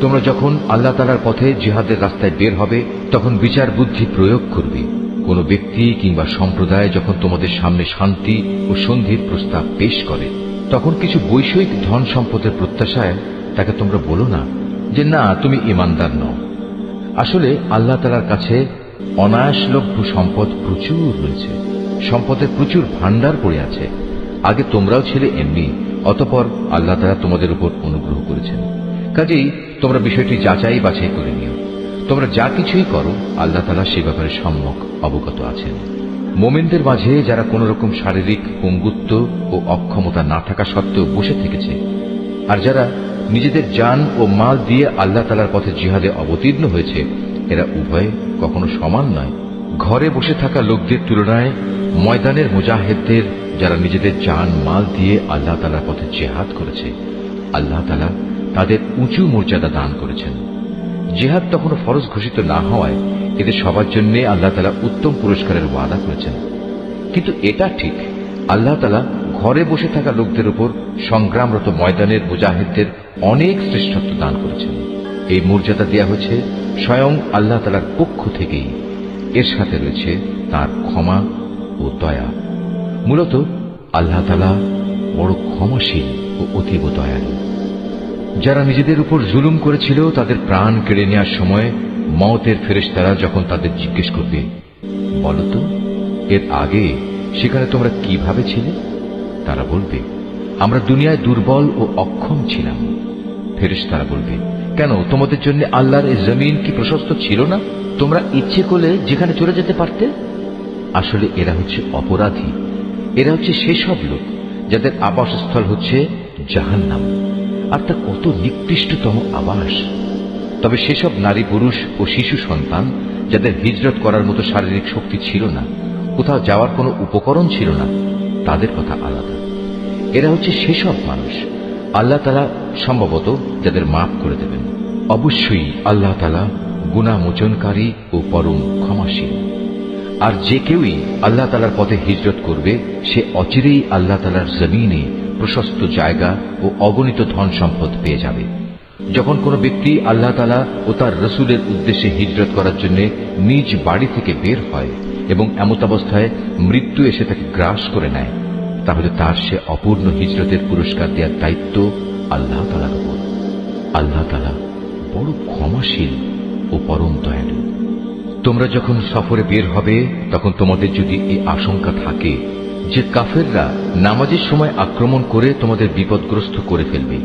তোমরা যখন আল্লাহ তাআলার পথে জিহাদের রাস্তায় বের হবে, তখন বিচার বুদ্ধি প্রয়োগ করবে। কোন ব্যক্তি কিংবা সম্প্রদায় যখন তোমাদের সামনে শান্তি ও সন্ধির প্রস্তাব পেশ করে, তখন কিছু বৈষয়িক ধন সম্পদের প্রত্যাশায় তাকে তোমরা বলো না যে না, তুমি ইমানদার নও। আসলে আল্লাহ তাআলার কাছে অনায়াসলভ্য সম্পদ প্রচুর রয়েছে, সম্পদের প্রচুর ভান্ডার পড়ে আছে। আগে তোমরাও ছিলে এমনি, অতঃপর আল্লাহ তাআলা তোমাদের উপর অনুগ্রহ করেছেন। কাজেই তোমরা বিষয়টি যাচাই বাছাই করে নিও। তোমরা যা কিছুই করো, আল্লাহ তাআলা সে ব্যাপারে সম্যক অবগত আছেন। মোমেনদের মাঝে যারা কোন রকম শারীরিক পঙ্গুত্ব ও অক্ষমতা না থাকা সত্ত্বেও বসে থেকেছে, আর যারা নিজেদের জান ও মাল দিয়ে আল্লাহ তাআলার পথে জিহাদে অবতীর্ণ হয়েছে, এরা উভয়ে কখনো সমান নয়। ঘরে বসে থাকা লোকদের তুলনায় ময়দানের মুজাহিদদের, যারা নিজেদের জান মাল দিয়ে আল্লাহ তাআলার পথে জিহাদ করেছে, আল্লাহ তাআলা তাদের উঁচু মর্যাদা দান করেছেন। জিহাদ তখনও ফরজ ঘোষিত না হওয়ায় এদের সবার জন্য আল্লাহ তাআলা উত্তম পুরস্কারের ওয়াদা করেছেন। কিন্তু এটা ঠিক, আল্লাহ তাআলা ঘরে বসে থাকা লোকদের উপর সংগ্রামরত ময়দানের মুজাহিদদের অনেক শ্রেষ্ঠত্ব দান করেছেন। এই মর্যাদা দেওয়া হয়েছে স্বয়ং আল্লাহ তাআলার পক্ষ থেকেই। এর সাথে রয়েছে তার ক্ষমা ও দয়া। মূলত আল্লাহ তাআলা বড় ক্ষমাশীল ও অতীব দয়ালু। যারা নিজেদের উপর জুলুম করেছিল তাদের প্রাণ কেড়ে নেওয়ার সময় মওতের ফেরেশতারা যখন তাদের জিজ্ঞেস করবে, বলতো এর আগে সেখানে তোমরা কিভাবে ছিলে? তারা বলবে, আমরা দুনিয়ায় দুর্বল ও অক্ষম ছিলাম। ফেরেশতারা বলবে, কেন তোমাদের জন্য আল্লাহর এই জমিন কি প্রশস্ত ছিল না? তোমরা ইচ্ছে করলে যেখানে চলে যেতে পারতে। আসলে এরা হচ্ছে অপরাধী। এরা হচ্ছে সেসব লোক যাদের আবাসস্থল হচ্ছে জাহান্নাম, আর তা কত নিকৃষ্টতম আবাস। তবে সেসব নারী পুরুষ ও শিশু সন্তান যাদের হিজরত করার মতো শারীরিক শক্তি ছিল না, কোথাও যাওয়ার কোনো উপকরণ ছিল না, তাদের কথা আলাদা। এরা হচ্ছে সেসব মানুষ আল্লাহ তাআলা সম্ভবত যাদের মাফ করে দেবেন। অবশ্যই আল্লাহ তাআলা গুনাহ মোচনকারী ও পরম ক্ষমাশীল। আর যে কেউই আল্লাহ তাআলার পথে হিজরত করবে সে অচিরেই আল্লাহ তাআলার জমিনে প্রশস্ত জায়গা ও অগণিত ধন সম্পদ পেয়ে যাবে। যখন কোনো ব্যক্তি আল্লাহ তাআলা ও তার রাসূলের উদ্দেশ্যে হিজরত করার জন্য নিজ বাড়ি থেকে বের হয় এবং এমতাবস্থায় মৃত্যু এসে তাকে গ্রাস করে নেয়, তাহলে তার সে অপূর্ণ হিজরতের পুরস্কার দেওয়ার দায়িত্ব আল্লাহ তাআলার উপর। আল্লাহ তাআলা বড় ক্ষমাশীল ও পরম দয়ালু। তোমরা যখন সফরে বের হবে তখন তোমাদের যদি এই আশঙ্কা থাকে যে কাফেররা নামাজের সময় আক্রমণ করে তোমাদের বিপদগ্রস্ত করে ফেলবে,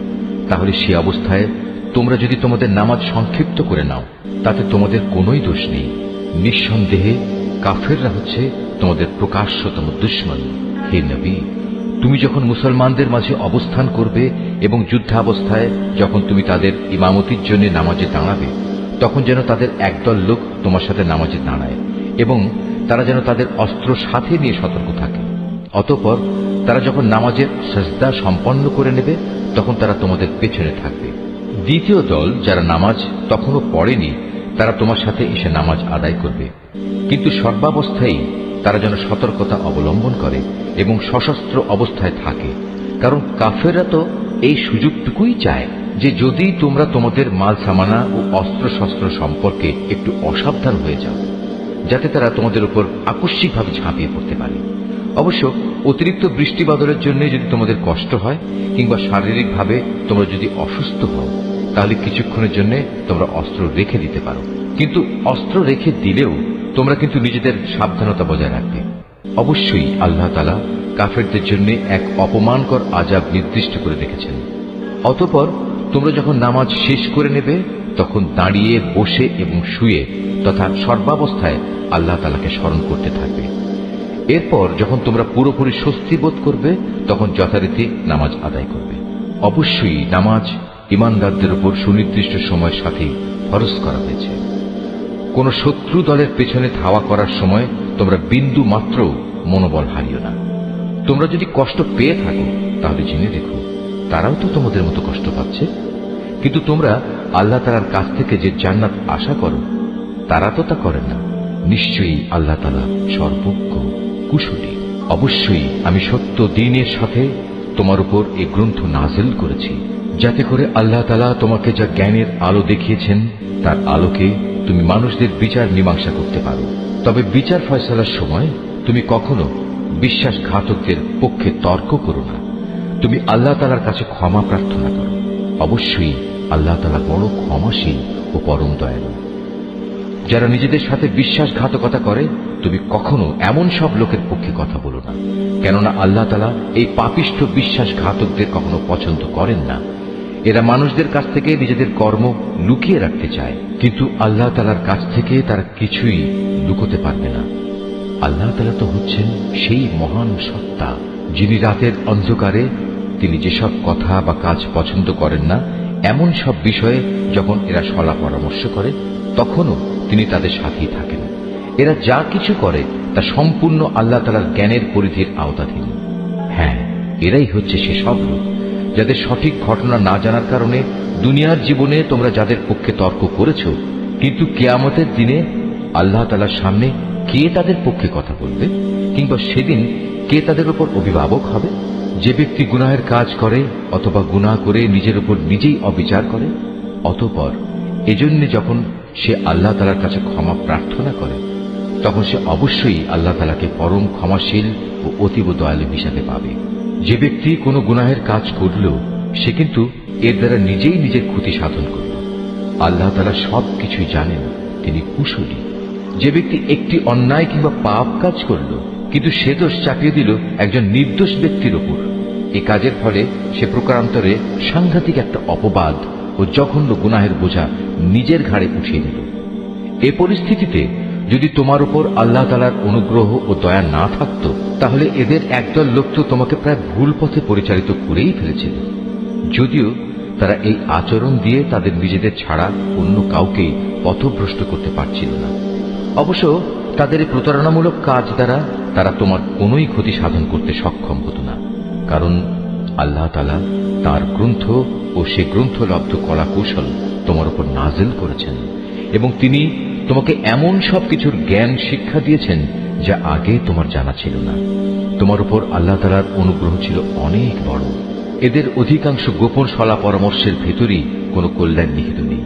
তাহলে সে অবস্থায় তোমরা যদি তোমাদের নামাজ সংক্ষিপ্ত করে নাও তাতে তোমাদের কোনোই দোষ নেই। নিঃসন্দেহে কাফেররা হচ্ছে তোমাদের প্রকাশ্যতম দুশমন। হে নবী, তুমি যখন মুসলমানদের মাঝে অবস্থান করবে এবং যুদ্ধাবস্থায় যখন তুমি তাদের ইমামতির জন্য নামাজে দাঁড়াবে, তখন যেন তাদের একদল লোক তোমার সাথে নামাজে দাঁড়ায় এবং তারা যেন তাদের অস্ত্র সাথে নিয়ে সতর্ক থাকে। অতঃপর তারা যখন নামাজের সাজদা সম্পন্ন করে নেবে তখন তারা তোমাদের পেছনে থাকবে। দ্বিতীয় দল যারা নামাজ তখনও পড়েনি তারা তোমার সাথে এসে নামাজ আদায় করবে, কিন্তু সর্বাবস্থায় তারা যেন সতর্কতা অবলম্বন করে এবং সশস্ত্র অবস্থায় থাকে। কারণ কাফেররা তো এই সুযোগটুকুই চায় যে যদি তোমরা তোমাদের মাল সামানা ও অস্ত্রশস্ত্র সম্পর্কে একটু অসাবধান হয়ে যাও, যাতে তারা তোমাদের উপর আকস্মিকভাবে ঝাঁপিয়ে পড়তে পারে। অবশ্য অতিরিক্ত বৃষ্টি বাদলের জন্য যদি তোমাদের কষ্ট হয় কিংবা শারীরিকভাবে তোমরা যদি অসুস্থ হও, তাহলে কিছুক্ষণের জন্য তোমরা অস্ত্র রেখে দিতে পারো। কিন্তু অস্ত্র রেখে দিলেও তোমরা কিন্তু নিজেদের সাবধানতা বজায় রাখবে। অবশ্যই আল্লাহ তাআলা কাফেরদের জন্য এক অপমানকর আযাব নির্দিষ্ট করে রেখেছেন। অতঃপর তোমরা যখন নামাজ শেষ করে নেবে তখন দাঁড়িয়ে, বসে এবং শুয়ে তথা সর্বাবস্থায় আল্লাহ তাআলাকে স্মরণ করতে থাকবে। এরপর যখন তোমরা পুরোপুরি স্বস্তি বোধ করবে তখন যথারীতি নামাজ আদায় করবে। অবশ্যই নামাজ ঈমানদারদের উপর সুনির্দিষ্ট সময়ের সাথে ফরজ করা হয়েছে। কোন শত্রু দলের পেছনে ধাওয়া করার সময় তোমরা বিন্দু মাত্র মনোবল হারিও না। তোমরা যদি কষ্ট পেয়ে থাকো তাহলে জেনে রেখো তারাও তো তোমাদের মতো কষ্ট পাচ্ছে, কিন্তু তোমরা আল্লাহ তাআলার কাছ থেকে যে জান্নাত আশা করো তারা তো তা করেন না। নিশ্চয়ই আল্লাহ তাআলা সর্বজ্ঞ, কুশলী। অবশ্যই আমি সত্য দ্বীনের সাথে তোমার উপর এই গ্রন্থ নাযিল করেছি, যাতে করে আল্লাহ তাআলা তোমাকে যা জ্ঞানের আলো দেখিয়েছেন তার আলোকে তুমি মানুষদের বিচার মীমাংসা করতে পারো। তবে বিচার ফয়সালার সময় তুমি কখনো বিশ্বাসঘাতকদের পক্ষে তর্ক করো না। তুমি আল্লাহ তাআলার কাছে ক্ষমা প্রার্থনা করো। অবশ্যই আল্লাহ তাআলা বড় ক্ষমাশীল ও পরম দয়ালু। যারা নিজেদের সাথে বিশ্বাসঘাতকতা করে তুমি কখনো এমন সব লোকের পক্ষে কথা বলো না, কেননা আল্লাহ তাআলা এই পাপিষ্ঠ বিশ্বাসঘাতকদের কখনো পছন্দ করেন না। এরা মানুষদের কাছ থেকে নিজেদের কর্ম লুকিয়ে রাখতে চায়, কিন্তু আল্লাহ তাআলার কাছ থেকে তারা কিছুই লুকোতে পারবে না। আল্লাহ তাআলা তো হচ্ছেন সেই মহান সত্তা যিনি রাতের অন্ধকারে তিনি যেসব কথা বা কাজ পছন্দ করেন না এমন সব বিষয়ে যখন এরা সলা পরামর্শ করে তখনও তিনি তাদের সাথেই থাকেন। এরা যা কিছু করে তা সম্পূর্ণ আল্লাহ তাআলার জ্ঞানের পরিধির আওতাধীন। হ্যাঁ, এরাই হচ্ছে সেসব লোক যাদের সঠিক ঘটনা না জানার কারণে দুনিয়ার জীবনে তোমরা যাদের পক্ষে তর্ক করেছ, কিন্তু কিয়ামতের দিনে আল্লাহ তাআলার সামনে কে তাদের পক্ষে কথা বলবে, কিংবা সেদিন কে তাদের উপর অভিভাবক হবে? যে ব্যক্তি গুনাহের কাজ করে অথবা গুনাহ করে নিজের উপর নিজেই অবিচার করে, অতঃপর এজন্য যখন সে আল্লাহ তাআলার কাছে ক্ষমা প্রার্থনা করে, তখন সে অবশ্যই আল্লাহ তাআলাকে পরম ক্ষমাশীল ও অতীব দয়ালু হিসাবে পাবে। যে ব্যক্তি কোনো গুনাহের কাজ করল, সে কিন্তু এর দ্বারা নিজেই নিজের ক্ষতি সাধন করল। আল্লাহ তাআলা সবকিছুই জানেন, তিনি কুশলী। যে ব্যক্তি একটি অন্যায় কিংবা পাপ কাজ করল, কিন্তু সে দোষ চাপিয়ে দিল একজন নির্দোষ ব্যক্তির উপর, এ কাজের ফলে সে প্রকারান্তরে সাংঘাতিক একটা অপবাদ ও জঘন্য গুনাহের বোঝা নিজের ঘাড়ে উঠিয়ে নিল। এ পরিস্থিতিতে যদি তোমার উপর আল্লাহ তাআলার অনুগ্রহ ও দয়া না থাকত, তাহলে এদের একদল লোক তো তোমাকে প্রায় ভুল পথে পরিচালিত করেই ফেলেছিল। যদিও তারা এই আচরণ দিয়ে তাদের নিজেদের ছাড়া অন্য কাউকেই পথভ্রষ্ট করতে পারছিল না। অবশ্য তাদের এই প্রতারণামূলক কাজ দ্বারা তারা তোমার কোনোই ক্ষতি সাধন করতে সক্ষম হতো না, কারণ আল্লাহ তাআলা তার গ্রন্থ ও সে গ্রন্থলব্ধ কলা কৌশল তোমার উপর নাজিল করেছেন, এবং তিনি তোমাকে এমন সবকিছুর জ্ঞান শিক্ষা দিয়েছেন যা আগে তোমার জানা ছিল না। তোমার উপর আল্লাহ তাআলার অনুগ্রহ ছিল অনেক বড়। এদের অধিকাংশ গোপন সলা পরামর্শের ভেতরই কোনো কল্যাণ নিহিত নেই।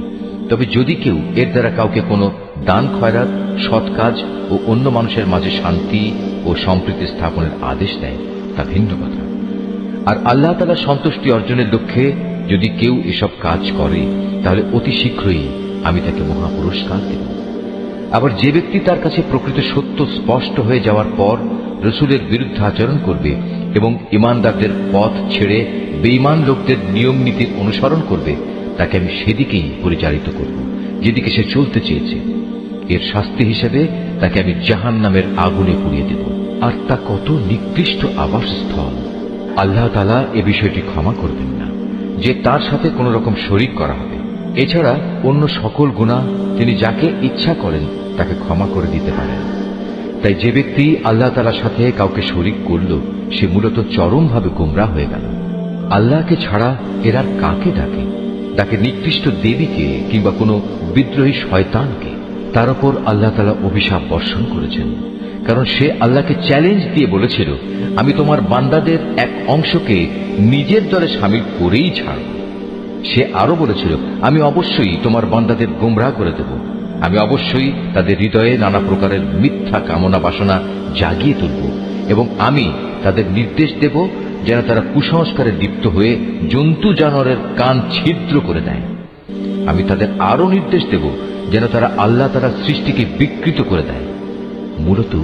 তবে যদি কেউ এর দ্বারা কাউকে কোনো দান খয়রাত, সৎ কাজ ও অন্য মানুষের মাঝে শান্তি ও সম্প্রীতি স্থাপনের আদেশ দেয়, তা ভিন্ন কথা। আর আল্লাহ তাআলার সন্তুষ্টি অর্জনের লক্ষ্যে যদি কেউ এসব কাজ করে, তাহলে অতি শীঘ্রই আমি তাকে মহা পুরস্কার দেব। আবার যে ব্যক্তি তার কাছে প্রকৃত সত্য স্পষ্ট হয়ে যাওয়ার পর রসুলের বিরুদ্ধে আচরণ করবে এবং ইমানদারদের পথ ছেড়ে বেঈমান লোকদের নিয়ম নীতির অনুসরণ করবে, তাকে আমি সেদিকেই পরিচালিত করব যেদিকে সে চলতে চেয়েছে। এর শাস্তি হিসেবে তাকে আমি জাহান্নামের আগুনে পুড়িয়ে দেব, আর তা কত নিকৃষ্ট আবাসস্থল। আল্লাহ তাআলা এ বিষয়টি ক্ষমা করবেন না যে তার সাথে কোন রকম শরীক করা হবে। এছাড়া অন্য সকল গুনাহ তিনি যাকে ইচ্ছা করেন তাকে ক্ষমা করে দিতে পারেন। তাই যে ব্যক্তি আল্লাহ তাআলার সাথে কাউকে শরীক করল, সে মূলত চরমভাবে গোমরাহ হয়ে গেল। আল্লাহকে ছাড়া এরা কাকে ডাকে? ডাকে নিকৃষ্ট দেবীকে কিংবা কোনো বিদ্রোহী শয়তানকে। তার উপর আল্লাহ তাআলা অভিশাপ বর্ষণ করেছেন, কারণ সে আল্লাহকে চ্যালেঞ্জ দিয়ে বলেছিল, আমি তোমার বান্দাদের এক অংশকে নিজের দলে শামিল করেই ছাড়ব। সে আরো বলেছিল, আমি অবশ্যই তোমার বান্দাদের গোমরাহ করে দেব, আমি অবশ্যই তাদের হৃদয়ে নানা প্রকারের মিথ্যা কামনা বাসনা জাগিয়ে তুলব, এবং আমি তাদের নির্দেশ দেব যেন তারা কুসংস্কারে লিপ্ত হয়ে জন্তু জানোয়ারের কান ছিদ্র করে দেয়। আমি তাদের আরো নির্দেশ দেব যেন তারা আল্লাহ তাআলার সৃষ্টিকে বিকৃত করে দেয়। মূলত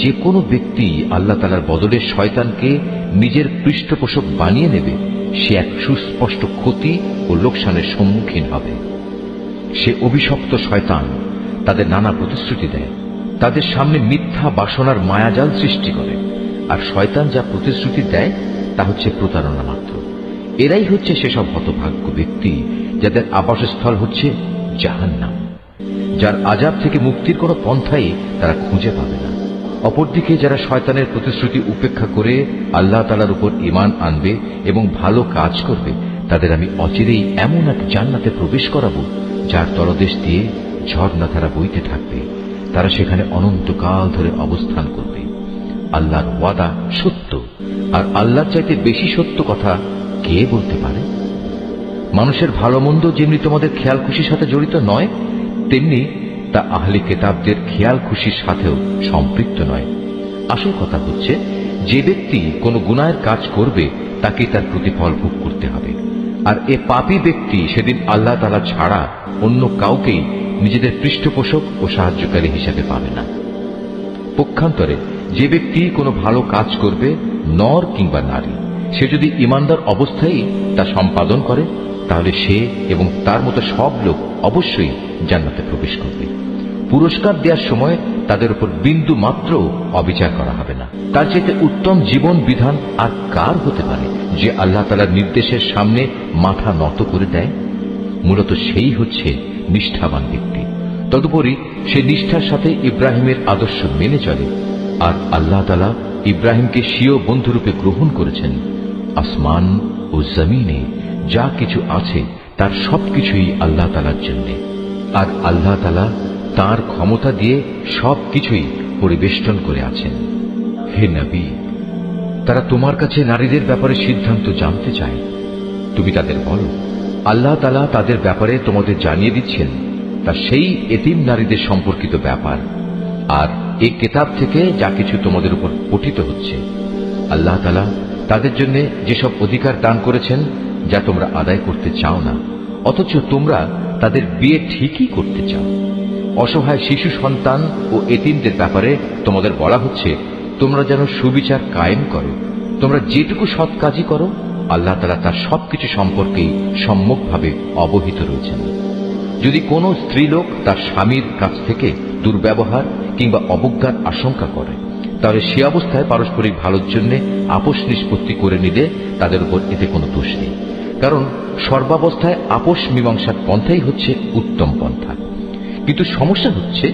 যে কোনো ব্যক্তি আল্লাহ তাআলার বদলে শয়তানকে নিজের পৃষ্ঠপোষক বানিয়ে নেবে, সে এক সুস্পষ্ট ক্ষতি ও লোকসানের সম্মুখীন হবে। সে অভিশপ্ত শয়তান তাদের নানা প্রতিশ্রুতি দেয়, তাদের সামনে মিথ্যা বাসনার মায়াজাল সৃষ্টি করে, আর শয়তান যা প্রতিশ্রুতি দেয় তা হচ্ছে প্রতারণা মাত্র। এরাই হচ্ছে সেসব হতভাগ্য ব্যক্তি যাদের আবাসস্থল হচ্ছে জাহান্নাম, যার আযাব থেকে মুক্তির কোনো পন্থাই তারা খুঁজে পাবে না। অপরদিকে যারা শয়তানের প্রতিশ্রুতি উপেক্ষা করে আল্লাহ তাআলার উপর ঈমান আনবে এবং ভালো কাজ করবে, তাদের আমি অচিরেই এমন এক জান্নাতে প্রবেশ করাবো যার তলদেশ দিয়ে ঝর্ণাধারা বইতে থাকবে। তারা সেখানে অনন্তকাল ধরে অবস্থান করবে। আল্লাহর ওয়াদা সত্য, আর আল্লাহর চাইতে বেশি সত্য কথা কে বলতে পারে? মানুষের ভালো মন্দ যেমনি তোমাদের খেয়াল খুশির সাথে জড়িত নয়, তেমনি তা আহলে কিতাবদের খেয়াল খুশির সাথেও সম্পৃক্ত নয়। আসল কথা হচ্ছে, যে ব্যক্তি কোনো গুনাহের কাজ করবে তাকে তার প্রতিফল ভোগ করতে হবে, আর এ পাপী ব্যক্তি সেদিন আল্লাহ তাআলা ছাড়া অন্য কাউকেই নিজেদের পৃষ্ঠপোষক ও সাহায্যকারী হিসেবে পাবে না। পক্ষান্তরে যে ব্যক্তি কোনো ভালো কাজ করবে, নর কিংবা নারী, সে যদি ঈমানদার অবস্থায় তা সম্পাদন করে, তাহলে সে এবং তার মতো সব লোক অবশ্যই জান্নাতে প্রবেশ করবে। পুরস্কার দেওয়ার সময় তাদের উপর বিন্দু মাত্র অবিচার করা হবে না। তার চাইতে উত্তম জীবন বিধান আর কার হতে পারে যে আল্লাহ তাআলার নির্দেশের সামনে মাথা নত করে দেয়? মূলত সেই হচ্ছে নিষ্ঠাবান ব্যক্তি। তদুপরি সে নিষ্ঠার সাথে ইব্রাহিমের আদর্শ মেনে চলে, আর আল্লাহ তাআলা ইব্রাহিমকে স্বীয় বন্ধুরূপে গ্রহণ করেছেন। আসমান ও জমিনে যা কিছু আছে তার সবকিছুই আল্লাহ তাআলার জন্য, আর আল্লাহ তাআলা তার ক্ষমতা দিয়ে সবকিছুই পরিবেষ্টন করে আছেন। হে নবী, তারা তোমার কাছে নারীদের ব্যাপারে সিদ্ধান্ত জানতে চায়। তুমি তাদের বলো, আল্লাহ তাআলা তাদের ব্যাপারে তোমাদের জানিয়ে দিচ্ছেন তা সেই এতিম নারীদের সম্পর্কিত ব্যাপার, আর এই কিতাব থেকে যা কিছু তোমাদের উপর পঠিত হচ্ছে। আল্লাহ তাআলা তাদের জন্য যেসব অধিকার দান করেছেন যা তোমরা আদায় করতে চাও না, অথচ তোমরা তাদের বিয়ে ঠিকই করতে চাও। অসহায় শিশু সন্তান ও এতিমদের ব্যাপারে তোমাদের বলা হচ্ছে তোমরা যেন সুবিচার কায়েম করো। তোমরা যেটুকু সৎ কাজই করো, আল্লাহ তাআলা তার সবকিছু সম্পর্কেই সম্যকভাবে অবহিত রয়েছেন। যদি কোনো স্ত্রীলোক তার স্বামীর কাছ থেকে দুর্ব্যবহার কিংবা অবজ্ঞার আশঙ্কা করে, তাহলে সে অবস্থায় পারস্পরিক ভালোর জন্য আপোষ নিষ্পত্তি করে নিলে তাদের উপর এতে কোনো দোষ নেই, কারণ সর্বাবস্থায় আপোষ মীমাংসার পন্থাই হচ্ছে উত্তম পন্থা। কিন্তু সমস্যা হচ্ছে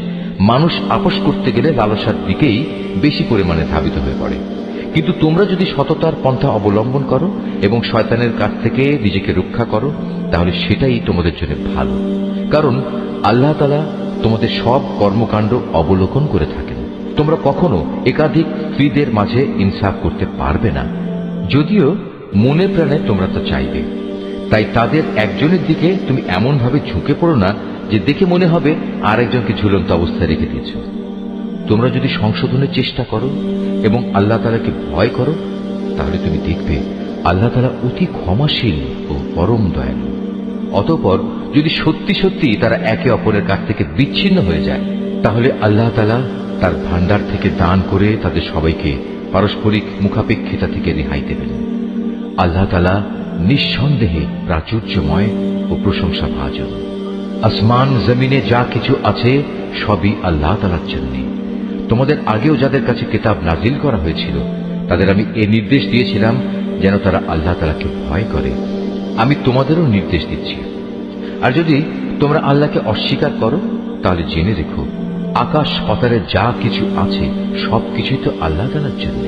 মানুষ আপোষ করতে গেলে লালসার দিকেই বেশি পরিমাণে ধাবিত হয়ে পড়ে। কিন্তু তোমরা যদি সততার পন্থা অবলম্বন করো এবং শয়তানের কাছ থেকে নিজেকে রক্ষা করো, তাহলে সেটাই তোমাদের জন্য ভালো, কারণ আল্লাহ তাআলা তোমাদের সব কর্মকাণ্ড অবলোকন করে থাকেন। তোমরা কখনো একাধিক স্ত্রীদের মাঝে ইনসাফ করতে পারবে না, যদিও মনে প্রাণে তোমরা তা চাইবে। তাই তাদের একজনের দিকে তুমি এমন ভাবে ঝুঁকে পড়ো না যে দেখে মনে হবে আরেকজনকে ঝুলন্ত অবস্থায় রেখে দিয়েছ। তোমরা যদি সংশোধনের চেষ্টা করো এবং আল্লাহ তাআলাকে ভয় করো, তাহলে তুমি দেখবে আল্লাহ তাআলা অতি ক্ষমাশীল ও পরম দয়ালু। অতঃপর যদি সত্যি সত্যি তারা একে অপরের কাছ থেকে বিচ্ছিন্ন হয়ে যায়, তাহলে আল্লাহ তাআলা তার ভান্ডার থেকে দান করে তাদের সবাইকে পারস্পরিক মুখাপেক্ষিতা থেকে রেহাই দেবেন। আল্লাহ তাআলা নিঃসন্দেহে প্রাচুর্যময় ও প্রশংসাভাজন। আসমান জমিনে যা কিছু আছে সবই আল্লাহ তাআলার জন্য। তোমাদের আগেও যাদের কাছে কিতাব নাজিল করা হয়েছিল, তাদের আমি এ নির্দেশ দিয়েছিলাম যেন তারা আল্লাহ তাআলাকে ভয় করে। আমি তোমাদেরও নির্দেশ দিচ্ছি। আর যদি তোমরা আল্লাহকে অস্বীকার করো, তাহলে জেনে রেখো আকাশ পাতালে যা কিছু আছে সবকিছুই তো আল্লাহ তাআলার জন্য।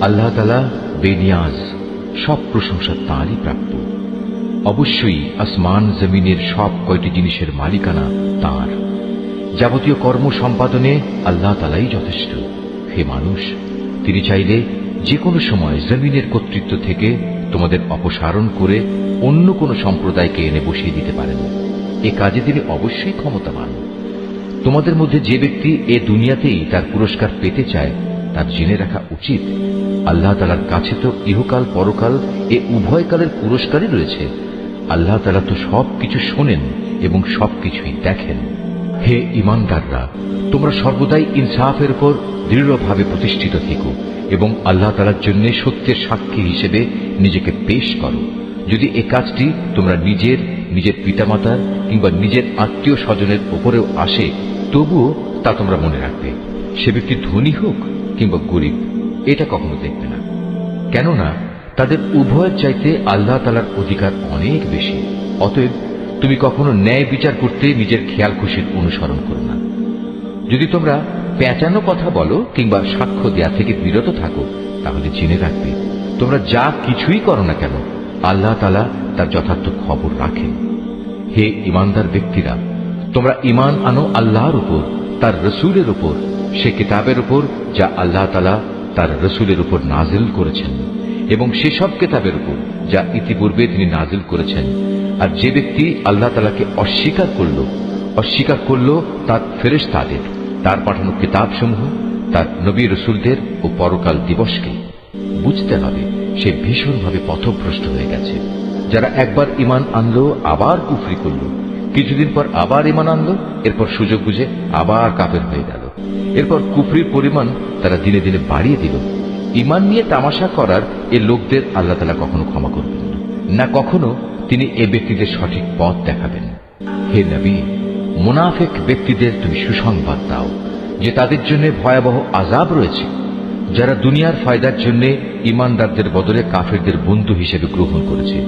আল্লাহ তাআলা বেনিয়াজ, সব প্রশংসা তাঁরই প্রাপ্য। অবশ্যই আসমান জমিনের সব কয়টি জিনিসের মালিকানা তাঁর। যাবতীয় কর্ম সম্পাদনে আল্লাহ তাআলাই যথেষ্ট। হে মানুষ, তিনি চাইলে যে কোনো সময় জমিনের কর্তৃত্ব থেকে তোমাদের অপসারণ করে অন্য কোনো সম্প্রদায়কে এনে বসিয়ে দিতে পারেন। এ কাজে তিনি অবশ্যই ক্ষমতাবান। তোমাদের মধ্যে যে ব্যক্তি এ দুনিয়াতেই তার পুরস্কার পেতে চায়, তার জেনে রাখা উচিত আল্লাহ তাআলার কাছে তো ইহকাল পরকাল এ উভয় কালের পুরস্কারই রয়েছে। আল্লাহ তাআলা তো সবকিছু শোনেন এবং সবকিছুই দেখেন। হে ঈমানদাররা, তোমরা সর্বদাই ইনসাফের উপর দৃঢ়ভাবে প্রতিষ্ঠিত থেকো এবং আল্লাহ তাআলার জন্য সত্যের সাক্ষী হিসেবে নিজেকে পেশ করো। যদি এ কাজটি তোমরা নিজের পিতামাতার কিংবা নিজের আত্মীয় স্বজনের উপরেও আসে, তবুও তা তোমরা মনে রাখবে, সে ব্যক্তি ধনী হোক কিংবা গরিব, এটা কখনো দেখবে না, কেননা তাদের উভয়ের চাইতে আল্লাহ তাআলার অধিকার অনেক বেশি। অতএব তুমি কখনো ন্যায় বিচার করতে নিজের খেয়াল খুশির অনুসরণ করো না। যদি তোমরা পেঁচানো কথা বলো কিংবা সাক্ষ্য দেয়া থেকে বিরত থাকো, তাহলে জেনে রাখবে তোমরা যা কিছুই করো না কেন, আল্লাহ তাআলা তার যথার্থ খবর রাখেন। হে ঈমানদার ব্যক্তিরা, তোমরা ঈমান আনো আল্লাহর উপর, তার রসুলের উপর, সে কিতাবের উপর যা আল্লাহ তাআলা তার রসুলের উপর নাজিল করেছেন, এবং সেসব কিতাবের উপর যা ইতিপূর্বে তিনি নাজিল করেছেন। আর যে ব্যক্তি আল্লাহ তাআলাকে অস্বীকার করল তার ফেরেশতাদের, তার পাঠানো কিতাবসমূহ, তার নবী রসুলদের ও পরকাল দিবসকে, বুঝতে হবে সে ভীষণভাবে পথভ্রষ্ট হয়ে গেছে। যারা একবার ঈমান আনলো আবার কুফরি করল, কিছুদিন পর আবার ঈমান আনলো, এরপর সুযোগ বুঝে আবার কাফের হয়ে গেল, এরপর কুফরির পরিমাণ তারা দিনে দিনে বাড়িয়ে দিল। ঈমান নিয়ে তামাশা করার এ লোকদের আল্লাহ তাআলা কখনো ক্ষমা করবেন না, কখনো তিনি এ ব্যক্তিদের সঠিক পথ দেখাবেন। হে নবী, মুনাফিক ব্যক্তিদের তুমি সুসংবাদ দাও যে তাদের জন্য ভয়াবহ আযাব রয়েছে, যারা দুনিয়ার ফায়দার জন্য ঈমানদারদের বদলে কাফেরদের বন্ধু হিসেবে গ্রহণ করেছে।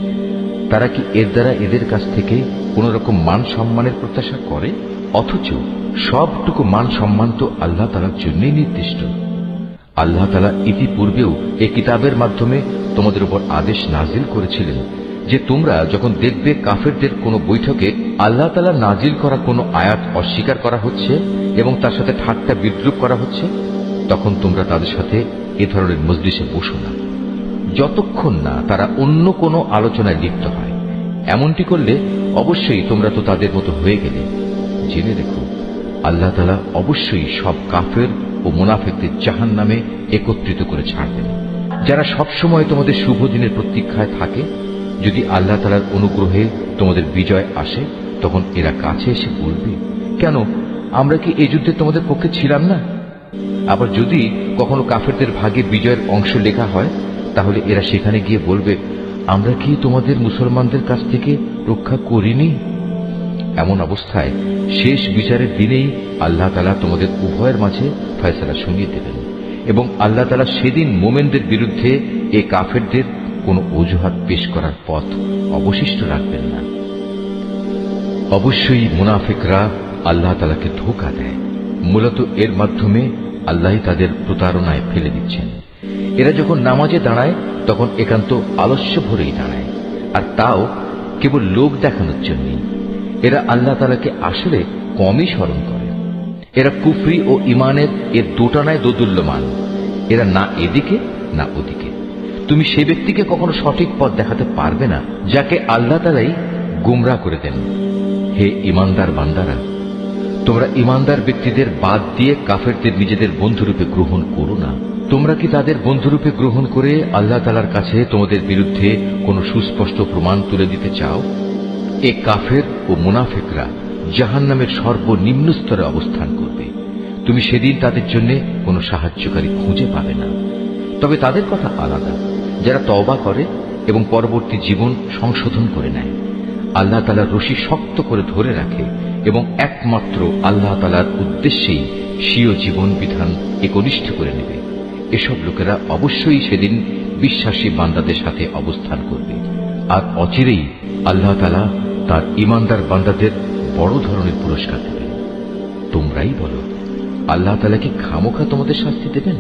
তারা কি এর দ্বারা এদের কাছ থেকে কোন রকম মান সম্মানের প্রত্যাশা করে? অথচ সবটুকু মান সম্মান তো আল্লাহ তাআলার জন্যই নির্দিষ্ট। আল্লাহ তাআলা ইতিপূর্বেও এই কিতাবের মাধ্যমে তোমাদের উপর আদেশ নাজিল করেছিলেন যে তোমরা যখন দেখবে কাফেরদের কোনো বৈঠকে আল্লাহ তাআলা নাজিল করা কোনো আয়াত অস্বীকার করা হচ্ছে এবং তার সাথে ঠাট্টা বিদ্রূপ করা হচ্ছে, তখন তোমরা তাদের সাথে এ ধরনের মজলিসে বসো না, যতক্ষণ না তারা অন্য কোনো আলোচনায় লিপ্ত হয়। এমনটি করলে অবশ্যই তোমরা তো তাদের মতো হয়ে গেলে। জেনে রেখো, আল্লাহ তাআলা অবশ্যই সব কাফের ও মুনাফিকদের জাহান্নামে একত্রিত করে ছাড়বেন। যারা সবসময় তোমাদের শুভ দিনের প্রতীক্ষায় থাকে, যদি আল্লাহ তাআলার অনুগ্রহে তোমাদের বিজয় আসে, তখন এরা কাছে এসে বলবে, কেন আমরা কি এই যুদ্ধে তোমাদের পক্ষে ছিলাম না? আবার যদি কখনো কাফেরদের ভাগে বিজয়ের অংশ লেখা হয়, তাহলে এরা সেখানে গিয়ে বলবে, আমরা কি তোমাদের মুসলমানদের কাছ থেকে রক্ষা করিনি? এমন অবস্থায় শেষ বিচারের দিনেই আল্লাহ তাআলা তোমাদের উভয়ের মাঝে ফয়সালা শুনিয়ে দেবেন এবং আল্লাহ তাআলা সেদিন মোমেনদের বিরুদ্ধে এ কাফেরদের কোনো অজুহাত পেশ করার পথ অবশিষ্ট রাখবেন না। অবশ্যই মুনাফিকরা আল্লাহ তাআলাকে ধোঁকা দেয়। মূলত এর মাধ্যমে আল্লাহ তাদের প্রতারণায় ফেলে দিচ্ছেন। এরা যখন নামাজে দাঁড়ায় তখন একান্ত আলস্য ভরেই দাঁড়ায়, আর তাও কেবল লোক দেখানোর জন্যই। এরা আল্লাহ তাআলাকে আসলে কমই স্মরণ করে। এরা কুফরি ও ইমানের এর দোটানায় দোদুল্যমান। এরা না এদিকে না ওদিকে। তুমি সে ব্যক্তিকে কখনো সঠিক পথ দেখাতে পারবে না যাকে আল্লাহ তাআলাই গুমরাহ করে দেন। হে ইমানদার বান্দারা, তোমরা ইমানদার ব্যক্তিদের বাদ দিয়ে কাফেরদের নিজেদের বন্ধুরূপে গ্রহণ করো না। তোমরা কি তাদের বন্ধুরূপে গ্রহণ করে আল্লাহ তাআলার কাছে তোমাদের বিরুদ্ধে কোনো সুস্পষ্ট প্রমাণ তুলে দিতে চাও? এ কাফের ও মুনাফিকরা জাহান্নামের সর্বনিম্ন স্তরে অবস্থান করবে। তুমি সেদিন তাদের জন্য কোনো সাহায্যকারী খুঁজে পাবে না। তবে তাদের কথা আলাদা, যারা তওবা করে এবং পরবর্তী জীবন সংশোধন করে নেয়, আল্লাহ তাআলার রশি শক্ত করে ধরে রাখে এবং একমাত্র আল্লাহ তাআলার উদ্দেশ্যেই স্বীয় জীবন বিধান একনিষ্ঠ করে নেবে। এসব লোকেরা অবশ্যই সেদিন বিশ্বাসী বান্দাদের সাথে অবস্থান করবে, আর অচিরেই আল্লাহ তাআলা তার ইমানদার বান্দাদের বড় ধরনের পুরস্কার দেবেন। তোমরাই বলো, আল্লাহ তাআলা কি খামোখা তোমাদের শাস্তি দেবেন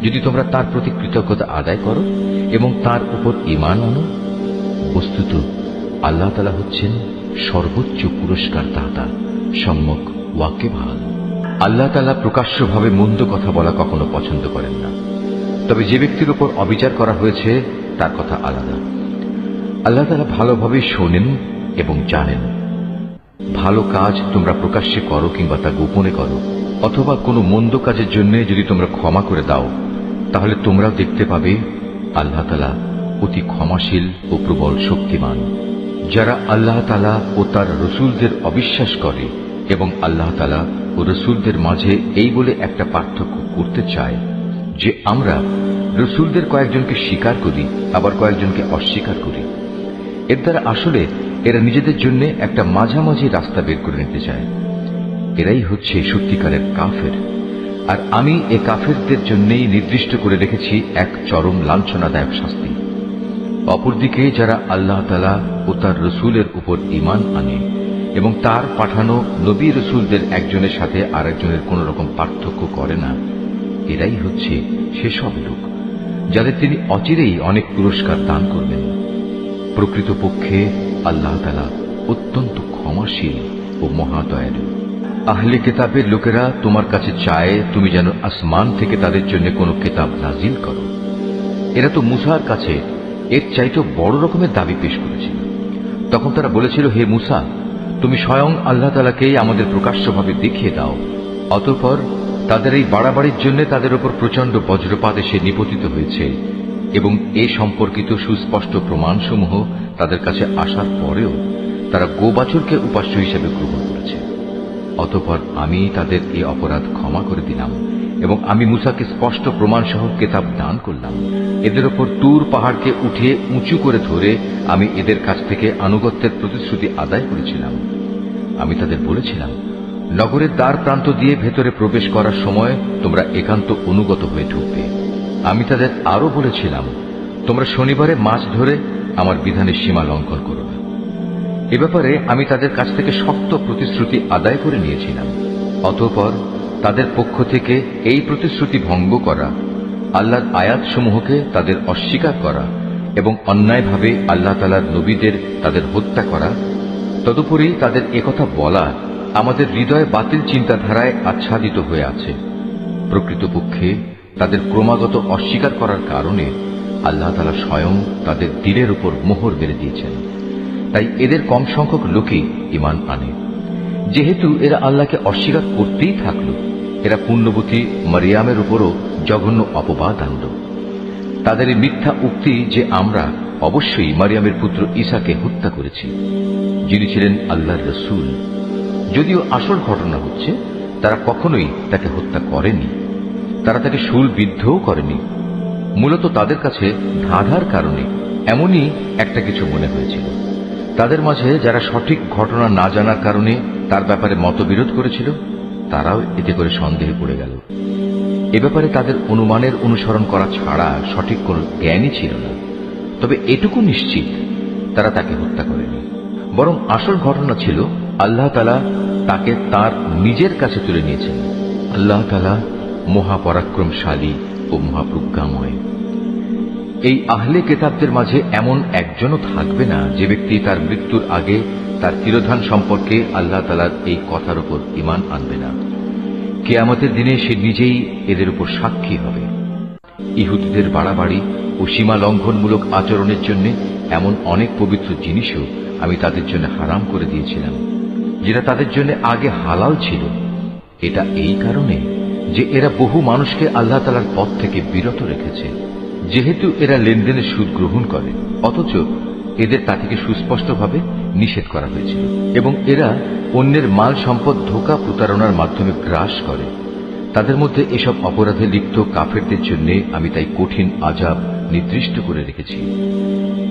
যদি তোমরা তার প্রতি কৃতজ্ঞতা আদায় করো এবং তার উপর ঈমান আনো? বস্তুত আল্লাহ তাআলা হচ্ছেন সর্বোচ্চ পুরস্কার দাতা, সম্যক ওয়াকিবহাল। আল্লাহ তাআলা প্রকাশ্যভাবে মন্দ কথা বলা কখনো পছন্দ করেন না। তবে যে ব্যক্তির উপর অবিচার করা হয়েছে তার কথা আলাদা। আল্লাহ তাআলা ভালোভাবে শোনেন এবং জানেন। ভালো কাজ তোমরা প্রকাশ্যে করো কিংবা তা গোপনে করো, অথবা কোনো মন্দ কাজের জন্য যদি তোমরা ক্ষমা করে দাও, তাহলে তোমরাও দেখতে পাবে আল্লাহ তাআলা অতি ক্ষমাশীল ও প্রবল শক্তিমান। যারা আল্লাহ তাআলা ও তার রসুলদের অবিশ্বাস করে এবং আল্লাহ তাআলা ও রসুলদের মাঝে এই বলে একটা পার্থক্য করতে চায় যে আমরা রসুলদের কয়েকজনকে স্বীকার করি আবার কয়েকজনকে অস্বীকার করি, এর দ্বারা আসলে এরা নিজেদের জন্য একটা মাঝামাঝি রাস্তা বের করে নিতে চায়। এরাই হচ্ছে সত্যিকারের কাফের। আর আমি এ কাফেরদের জন্যই নির্দিষ্ট করে রেখেছি এক চরম লাঞ্ছনাদায়ক শাস্তি। অপরদিকে যারা আল্লাহ তাআলা ও তার রসুলের উপর ঈমান আনে এবং তার পাঠানো নবী রসুলদের একজনের সাথে আরেকজনের কোন রকম পার্থক্য করে না, এরাই হচ্ছে সেসব লোক যাদের তিনি অচিরেই অনেক পুরস্কার দান করবেন। প্রকৃতপক্ষে আল্লাহ তাআলা অত্যন্ত ক্ষমাশীল ও মহাদয়ালু। আহলে কিতাবের লোকেরা তোমার কাছে চায় তুমি যেন আসমান থেকে তাদের জন্য কোনো কিতাব নাজিল করো। এরা তো মুসার কাছে এর চাইতে বড় রকমের দাবি পেশ করেছিল। তখন তারা বলেছিল, হে মুসা, তুমি স্বয়ং আল্লাহ তাআলাকেই আমাদের প্রকাশ্যভাবে দেখিয়ে দাও। অতঃপর তাদের এই বাড়াবাড়ির জন্য তাদের উপর প্রচন্ড বজ্রপাত এসে নিপতিত হয়েছে এবং এ সম্পর্কিত সুস্পষ্ট প্রমাণসমূহ তাদের কাছে আসার পরেও তারা গোবাছুরকে উপাস্য হিসেবে গ্রহণ করেছে। অতঃপর আমি তাদের এই অপরাধ ক্ষমা করে দিলাম এবং আমি মুসাকে স্পষ্ট প্রমাণসহ কিতাব দান করলাম। এদের ওপর তুর পাহাড়কে উঠিয়ে উঁচু করে ধরে আমি এদের কাছ থেকে আনুগত্যের প্রতিশ্রুতি আদায় করেছিলাম। আমি তাদের বলেছিলাম, নগরের দ্বার প্রান্ত দিয়ে ভেতরে প্রবেশ করার সময় তোমরা একান্ত অনুগত হয়ে ঢুকবে। আমি তাদের আরো বলেছিলাম, তোমরা শনিবারে মাছ ধরে আমার বিধানের সীমা লঙ্ঘন করো না। এ ব্যাপারে আমি তাদের কাছ থেকে শক্ত প্রতিশ্রুতি আদায় করে নিয়েছিলাম। অতঃপর তাদের পক্ষ থেকে এই প্রতিশ্রুতি ভঙ্গ করা, আল্লাহর আয়াতসমূহকে তাদের অস্বীকার করা এবং অন্যায়ভাবে আল্লাহ তাআলার নবীদের তাদের হত্যা করা, তদুপরি তাদের একথা বলা আমাদের হৃদয়ে বাতিল চিন্তাধারায় আচ্ছাদিত হয়ে আছে। প্রকৃতপক্ষে তাদের ক্রমাগত অস্বীকার করার কারণে আল্লাহ তাআলা স্বয়ং তাদের দিলের উপর মোহর মেরে দিয়েছেন। তাই এদের কম সংখ্যক লোকই ঈমান আনে। যেহেতু এরা আল্লাহকে অস্বীকার করতেই থাকল, এরা পুণ্যবতী মারিয়ামের উপরও জঘন্য অপবাদ আনল। তাদের এই মিথ্যা উক্তি যে আমরা অবশ্যই মারিয়ামের পুত্র ঈসাকে হত্যা করেছি, যিনি ছিলেন আল্লাহর রাসূল। যদিও আসল ঘটনা হচ্ছে তারা কখনোই তাকে হত্যা করেনি, তারা তাকে শূলবিদ্ধও করেনি। মূলত তাদের কাছে ধাঁধার কারণে এমনই একটা কিছু মনে হয়েছিল। তাদের মাঝে যারা সঠিক ঘটনা না জানার কারণে তার ব্যাপারে মতবিরোধ করেছিল, তারাও এতে করে সন্দেহে পড়ে গেল। এ ব্যাপারে তাদের অনুমানের অনুসরণ করা ছাড়া সঠিক কোনো জ্ঞানই ছিল না। তবে এটুকু নিশ্চিত, তারা তাকে হত্যা করেনি, বরং আসল ঘটনা ছিল আল্লাহ তাআলা তাকে তার নিজের কাছে তুলে নিয়েছেন। আল্লাহ তাআলা মহাপরাক্রমশালী ও মহাপ্রজ্ঞাময়। এই আহলে কিতাবদের মাঝে এমন একজনও থাকবে না যে ব্যক্তি তার মৃত্যুর আগে তার তিরোধান সম্পর্কে আল্লাহ তাআলার এই কথার উপর ঈমান আনবে না। কিয়ামতের দিনে সে নিজেই এদের উপর সাক্ষী হবে। ইহুদিদের বাড়াবাড়ি ও সীমা লঙ্ঘনমূলক আচরণের জন্য এমন অনেক পবিত্র জিনিসও আমি তাদের জন্য হারাম করে দিয়েছিলাম, যেটা তাদের জন্য আগে হালাল ছিল। এটা এই কারণে যে এরা বহু মানুষকে আল্লাহ তাআলার পথ থেকে বিরত রেখেছে। যেহেতু এরা লেনদেনে সুদ গ্রহণ করে, অথচ এদের তা থেকে সুস্পষ্টভাবে নিষেধ করা হয়েছিল, এবং এরা অন্যের মাল সম্পদ ধোঁকা প্রতারণার মাধ্যমে গ্রাস করে। তাদের মধ্যে এসব অপরাধে লিপ্ত কাফেরদের জন্য আমি তাই কঠিন আযাব নির্দিষ্ট করে রেখেছি।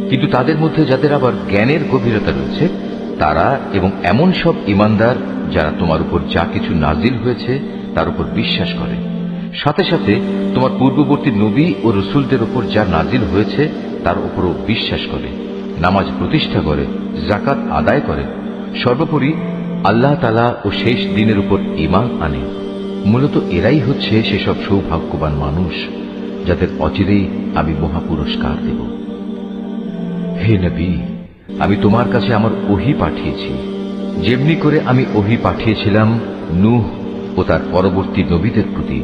কিন্তু তাদের মধ্যে যাদের আবার জ্ঞানের গভীরতা রয়েছে, তারা এবং এমন সব ঈমানদার যারা তোমার উপর যা কিছু নাজিল হয়েছে তার উপর বিশ্বাস করে, সাথে সাথে তোমার পূর্ববর্তী নবী ও রসুলদের উপর যা নাজিল হয়েছে তার উপরও বিশ্বাস করে, নামাজ প্রতিষ্ঠা করে, যাকাত আদায় করে, সর্বোপরি আল্লাহ তাআলা ও শেষ দিনের উপর ঈমান আনে। মূলত এরাই হচ্ছে সেসব সৌভাগ্যবান মানুষ যাদের অচিরেই আমি মহাপুরস্কার দেব। হে নবী, আমি তোমার কাছে আমার ওহী পাঠিয়েছি, যেমনি করে আমি ওহী পাঠিয়েছিলাম নূহ ও তার পরবর্তী নবীদের প্রতি।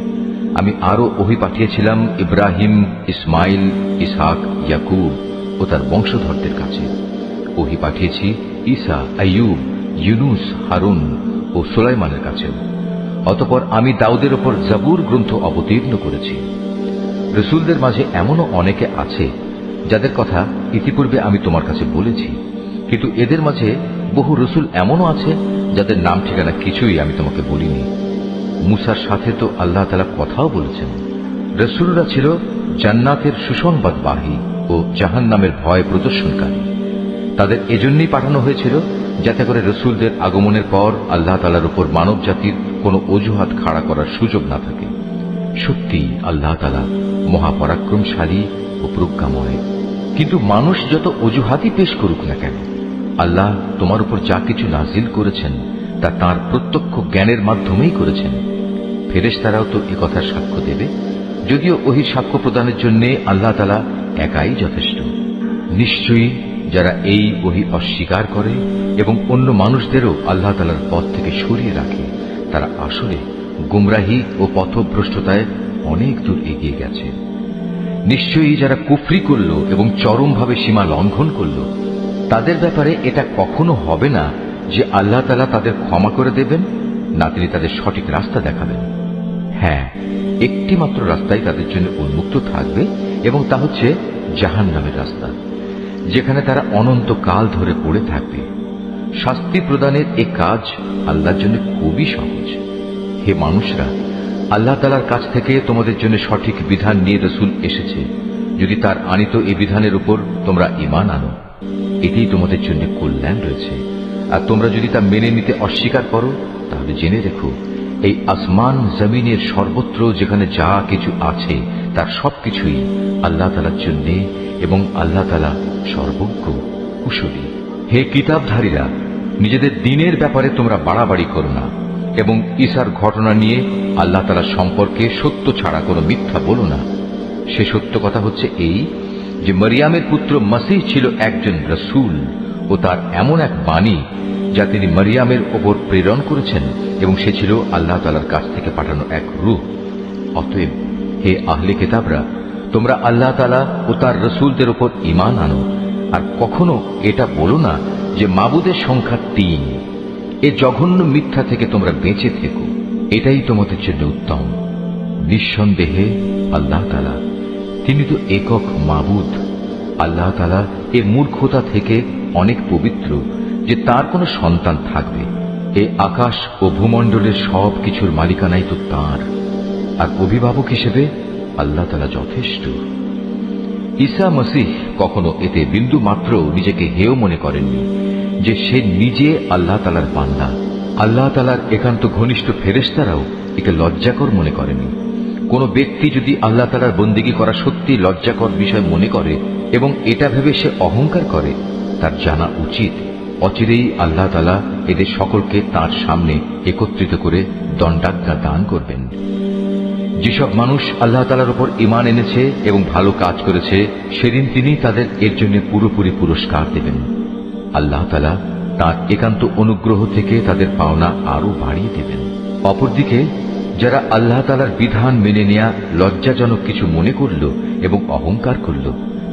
আমি আরো ওহী পাঠিয়েছিলাম ইব্রাহিম, ইসমাইল, ইসহাক, ইয়াকুব ও তার বংশধরদের কাছে। ওহী পাঠিয়েছি ঈসা, আইয়ুব, ইউনুস, হারুন ও সুলাইমানের কাছেও। অতঃপর আমি দাউদের ওপর জাবুর গ্রন্থ অবতীর্ণ করেছি। রসুলদের মাঝে এমনও অনেকে আছে যাদের কথা ইতিপূর্বে আমি তোমার কাছে বলেছি, কিন্তু এদের মাঝে বহু রসুল এমনও আছে যাদের নাম ঠিকানা কিছুই আমি তোমাকে বলিনি। মুসার সাথে তো আল্লাহ তাআলা কথাও বলেছেন। রসুলরা ছিল জান্নাতের সুসংবাদবাহী ও জাহান্নামের ভয় প্রদর্শনকারী। তাদের এজন্যই পাঠানো হয়েছিল যাতে করে রসুলদের আগমনের পর আল্লাহ তাআলার উপর মানব জাতির কোনো অজুহাত খাড়া করার সুযোগ না থাকে। সত্যি আল্লাহ তাআলা মহাপরাক্রমশালী ও প্রজ্ঞাময়। কিন্তু মানুষ যত অজুহাতই পেশ করুক না কেন, আল্লাহ তোমার উপর যা কিছু নাজিল করেছেন তা তাঁর প্রত্যক্ষ জ্ঞানের মাধ্যমেই করেছেন। ফেরেশতারাও তো এ কথার সাক্ষ্য দেবে, যদিও ওহীর সাক্ষ্য প্রদানের জন্য আল্লাহ তাআলা একাই যথেষ্ট। নিশ্চয়ই যারা এই ওহী অস্বীকার করে এবং অন্য মানুষদেরও আল্লাহ তাআলার পথ থেকে সরিয়ে রাখে, তারা আসলে গুমরাহী ও পথভ্রষ্টতায় অনেক দূর এগিয়ে গেছে। নিশ্চয়ই যারা কুফরি করল এবং চরমভাবে সীমা লঙ্ঘন করল, তাদের ব্যাপারে এটা কখনো হবে না যে আল্লাহ তাআলা তাদের ক্ষমা করে দেবেন, না তিনি তাদের সঠিক রাস্তা দেখাবেন। হ্যাঁ, একটি মাত্র রাস্তাই তাদের জন্য উন্মুক্ত থাকবে, এবং তা হচ্ছে জাহান্নামের রাস্তা, যেখানে তারা অনন্তকাল ধরে পড়ে থাকবে। শাস্তি প্রদানের এ কাজ আল্লাহর জন্য খুবই সহজ। হে মানুষরা, আল্লাহ তাআলার কাছ থেকে তোমাদের জন্য সঠিক বিধান নিয়ে রসুল এসেছে। যদি তার আনিত এই বিধানের উপর তোমরা ঈমান আনো, এতেই তোমাদের জন্য কল্যাণ রয়েছে। আর তোমরা যদি তা মেনে নিতে অস্বীকার করো, তাহলে জেনে রেখো এই আসমান জমিনের সর্বত্র যেখানে যা কিছু আছে তার সবকিছুই আল্লাহ তাআলার জন্য, এবং আল্লাহ তাআলা সর্বজ্ঞ কুশলী। হে কিতাবধারীরা, নিজেদের দ্বীনের ব্যাপারে তোমরা বাড়াবাড়ি করো না, এবং ঈসার ঘটনা নিয়ে আল্লাহ তাআলা সম্পর্কে সত্য ছাড়া কোনো মিথ্যা বলো না। সে সত্য কথা হচ্ছে এই যে মরিয়ামের পুত্র মসীহ ছিল একজন রসূল ও তার এমন এক বাণী যা তিনি মরিয়ামের ওপর প্রেরণ করেছেন, এবং সে ছিল আল্লাহ তাআলার কাছ থেকে পাঠানো এক রূহ। অতএব হে আহলে কিতাবরা, তোমরা আল্লাহ তাআলা ও তার রসূলদের উপর ঈমান আনো, আর কখনো এটা বলো না যে মাবুদের সংখ্যা ৩। এ জঘন্য মিথ্যা থেকে তোমরা বেঁচে থেকো, এটাই তোমাদের জন্য উত্তম। নিঃসন্দেহে আল্লাহ তাআলা তিনি তো একক মাবুদ। আল্লাহ তাআলা এর মূর্খতা থেকে অনেক পবিত্র যে তার কোনো সন্তান থাকবে। এই আকাশ ও ভূমণ্ডলের সব কিছুর মালিকানাই তো তাঁর, আর অভিভাবক হিসেবে আল্লাহ তাআলা যথেষ্ট। ঈসা মসীহ কখনো এতে বিন্দু মাত্র নিজেকে হেয় মনে করেননি যে সে নিজে আল্লাহ তাআলার বান্দা। আল্লাহ তাআলার একান্ত ঘনিষ্ঠ ফেরেশতারাও একে লজ্জাকর মনে করেনি। কোন ব্যক্তি যদি আল্লাহ তাআলার বন্দেগী করা সত্যি লজ্জাকর বিষয় মনে করে এবং এটা ভেবে সে অহংকার করে, তার জানা উচিত অচিরেই আল্লাহ তাআলা এদের সকলকে তার সামনে একত্রিত করে দণ্ডাজ্ঞা দান করবেন। যেসব মানুষ আল্লাহ তাআলার উপর ঈমান এনেছে এবং ভালো কাজ করেছে, সেদিন তিনি তাদের এর জন্য পুরোপুরি পুরস্কার দেবেন। আল্লাহ তাআলা তাঁর একান্ত অনুগ্রহ থেকে তাদের পাওনা আরো বাড়িয়ে দেবেন। অপরদিকে যারা আল্লাহ তাআলার বিধান মেনে নেয়া লজ্জাজনক কিছু মনে করল এবং অহংকার করল,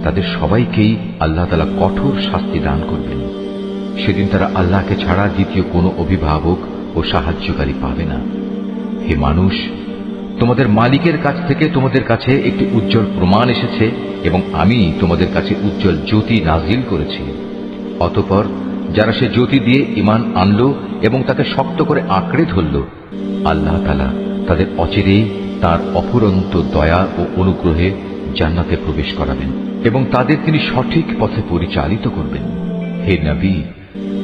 তাদের সবাইকেই আল্লাহ তাআলা কঠোর শাস্তি দান করবেন। সেদিন তারা আল্লাহকে ছাড়া দ্বিতীয় কোনো অভিভাবক ও সাহায্যকারী পাবে না। হে মানুষ, তোমাদের মালিকের কাছ থেকে তোমাদের কাছে একটি উজ্জ্বল প্রমাণ এসেছে এবং আমি তোমাদের কাছে উজ্জ্বল জ্যোতি নাজিল করেছি। অতঃপর যারা সে জ্যোতি দিয়ে ঈমান আনলো এবং তাকে শক্ত করে আঁকড়ে ধরল, আল্লাহ তাআলা তাদের অচিরেই তার অফুরন্ত দয়া ও অনুগ্রহে জান্নাতে প্রবেশ করাবেন এবং তাদের তিনি সঠিক পথে পরিচালিত করবেন। হে নবী,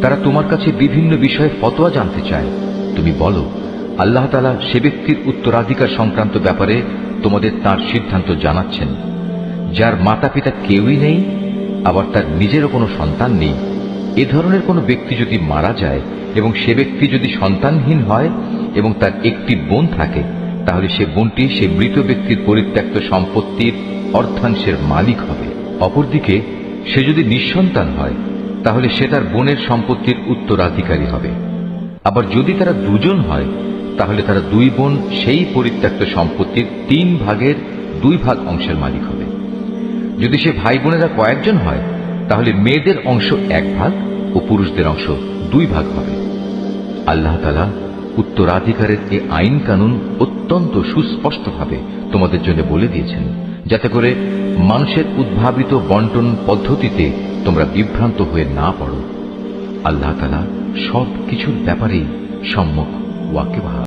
তারা তোমার কাছে বিভিন্ন বিষয়ে ফতোয়া জানতে চায়। তুমি বলো, আল্লাহ তাআলা সে ব্যক্তির উত্তরাধিকার সংক্রান্ত ব্যাপারে তোমাদের তার সিদ্ধান্ত জানাচ্ছেন, যার মাতা পিতা কেউই নেই, আবার তার নিজেরও কোনো সন্তান নেই। এ ধরনের কোনো ব্যক্তি যদি মারা যায় এবং সে ব্যক্তি যদি সন্তানহীন হয় এবং তার একটি বোন থাকে, তাহলে সে বোনটি সে মৃত ব্যক্তির পরিত্যক্ত সম্পত্তির অর্ধাংশের মালিক হবে। অপরদিকে সে যদি নিঃসন্তান হয়, তাহলে সে তার বোনের সম্পত্তির উত্তরাধিকারী হবে। আবার যদি তারা দুজন হয়, তাহলে তারা দুই বোন সেই পরিত্যক্ত সম্পত্তির 3 ভাগের 2 ভাগ অংশের মালিক হবে। যদি সে ভাই বোনেরা কয়েকজন হয়, তাহলে মেয়েদের অংশ 1 ভাগ ও পুরুষদের অংশ 2 ভাগ হবে। আল্লাহ তাআলা উত্তরাধিকারের এই আইন কানুন অত্যন্ত সুস্পষ্টভাবে তোমাদের জন্য বলে দিয়েছেন, যাতে করে মানুষের উদ্ভাবিত বন্টন পদ্ধতিতে তোমরা বিভ্রান্ত হয়ে না পড়ো। আল্লাহ তাআলা সব কিছুর ব্যাপারেই সম্যক ওয়াকিবহাল।